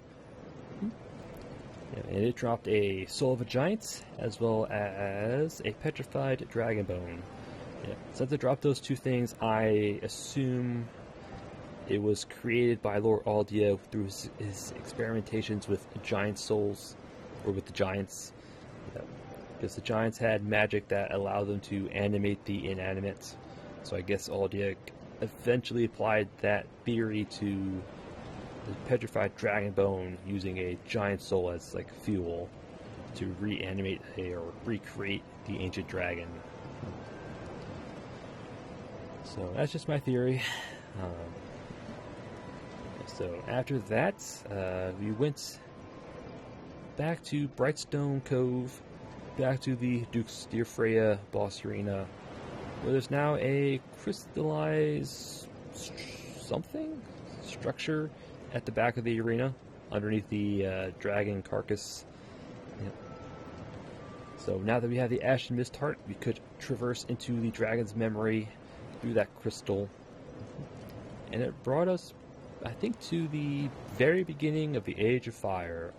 And it dropped a Soul of a Giant, as well as a Petrified Dragon Bone. Yeah. Since it dropped those 2 things, I assume it was created by Lord Aldia through his experimentations with giant souls, or with the giants. Yeah. Because the giants had magic that allowed them to animate the inanimate. So I guess Aldia eventually applied that theory to the Petrified Dragon Bone, using a giant soul as like fuel to reanimate or recreate the Ancient Dragon. So that's just my theory. So after that, we went back to Brightstone Cove, back to the Duke's Dear Freya boss arena, where there's now a crystallized structure at the back of the arena, underneath the dragon carcass. Yep. So now that we have the Ashen Mist Heart, we could traverse into the dragon's memory through that crystal, and it brought us, I think, to the very beginning of the Age of Fire.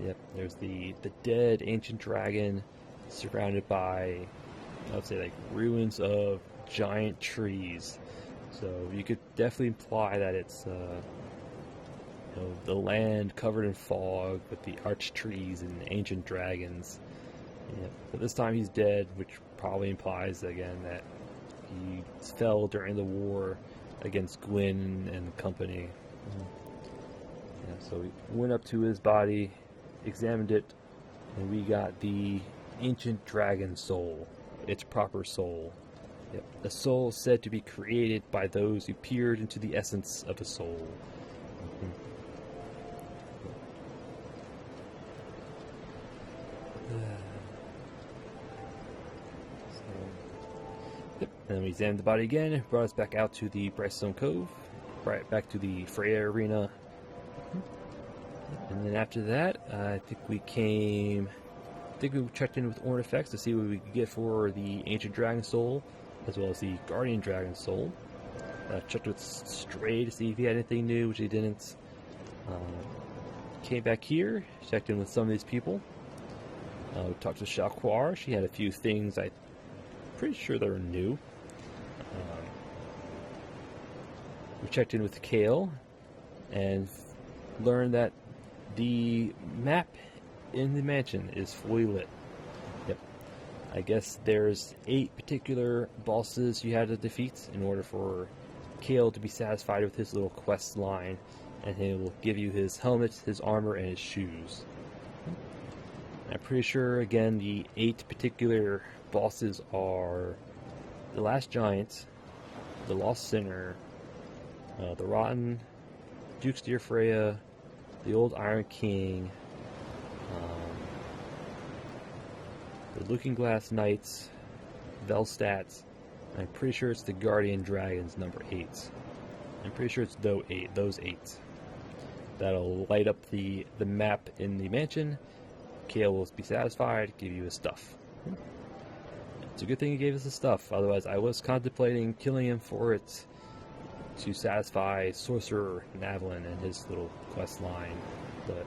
Yep, there's the dead ancient dragon surrounded by, I would say, like ruins of giant trees. So you could definitely imply that it's the land covered in fog with the arch trees and ancient dragons. Yep. But this time he's dead, which probably implies again that he fell during the war against Gwyn and company. Yeah, so we went up to his body, examined it, and we got the ancient dragon soul, its proper soul. Yep. A soul said to be created by those who peered into the essence of a soul. Yep. And then we examined the body again, brought us back out to the Brightstone Cove, right back to the Freya Arena. And then after that, I think we checked in with Ornifex to see what we could get for the Ancient Dragon Soul, as well as the Guardian Dragon Soul. Checked with Stray to see if he had anything new, which he didn't. Came back here, checked in with some of these people. We talked to Shalquar. She had a few things I'm pretty sure they were new. We checked in with Kale and learned that the map in the mansion is fully lit. Yep. I guess there's 8 particular bosses you had to defeat in order for Kale to be satisfied with his little quest line, and he will give you his helmet, his armor, and his shoes. I'm pretty sure, again, the 8 particular bosses are the Last Giant, the Lost Sinner, the Rotten, Duke's Dear Freya, the Old Iron King, the Looking Glass Knights, Velstadt. I'm pretty sure it's the Guardian Dragons number 8. I'm pretty sure it's those 8. That'll light up the map in the mansion. Kale will be satisfied, give you his stuff. It's a good thing he gave us the stuff, otherwise I was contemplating killing him for it to satisfy Sorcerer Navlin and his little quest line, but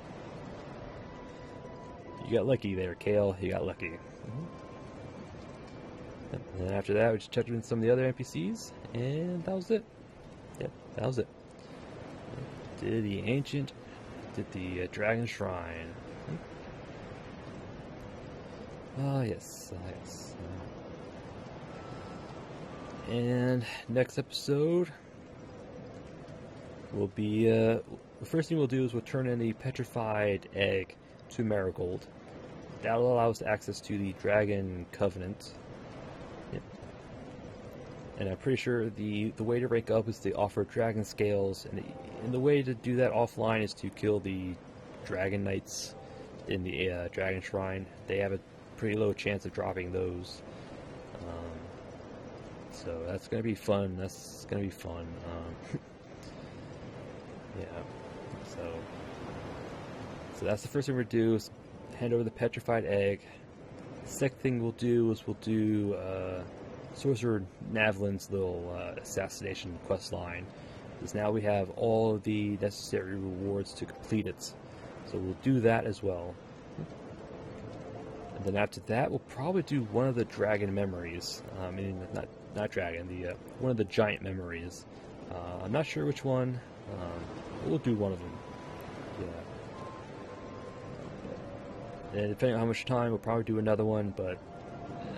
you got lucky there, Kale, you got lucky. Yep. And then after that, we just checked in some of the other NPCs, and that was it. Yep, that was it. Did the Ancient, did the Dragon Shrine. Ah, yes, yes. And next episode will be, the first thing we'll do is we'll turn in the petrified egg to Marigold. That'll allow us access to the Dragon Covenant. Yep. And I'm pretty sure the way to rank up is to offer Dragon Scales, and the way to do that offline is to kill the Dragon Knights in the Dragon Shrine. They have a pretty low chance of dropping those. So that's going to be fun. Yeah. So that's the first thing we'll do, is hand over the petrified egg. The second thing we'll do is we'll do Sorcerer Navlin's little assassination quest line, because now we have all of the necessary rewards to complete it. So we'll do that as well. And then after that, we'll probably do one of the dragon memories. Not dragon, one of the giant memories. I'm not sure which one. We'll do one of them. Yeah. And depending on how much time, we'll probably do another one, but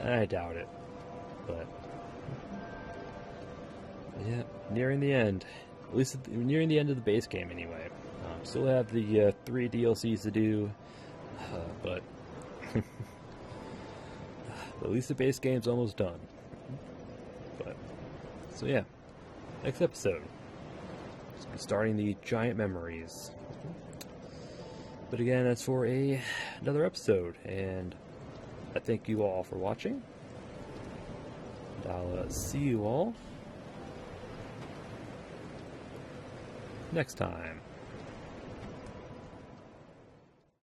I doubt it. But yeah, nearing the end. At least nearing the end of the base game, anyway. Still have the 3 DLCs to do, but at least the base game's almost done. But so yeah, next episode, we'll be starting the giant memories. But again, that's for another episode, and I thank you all for watching. And I'll see you all next time.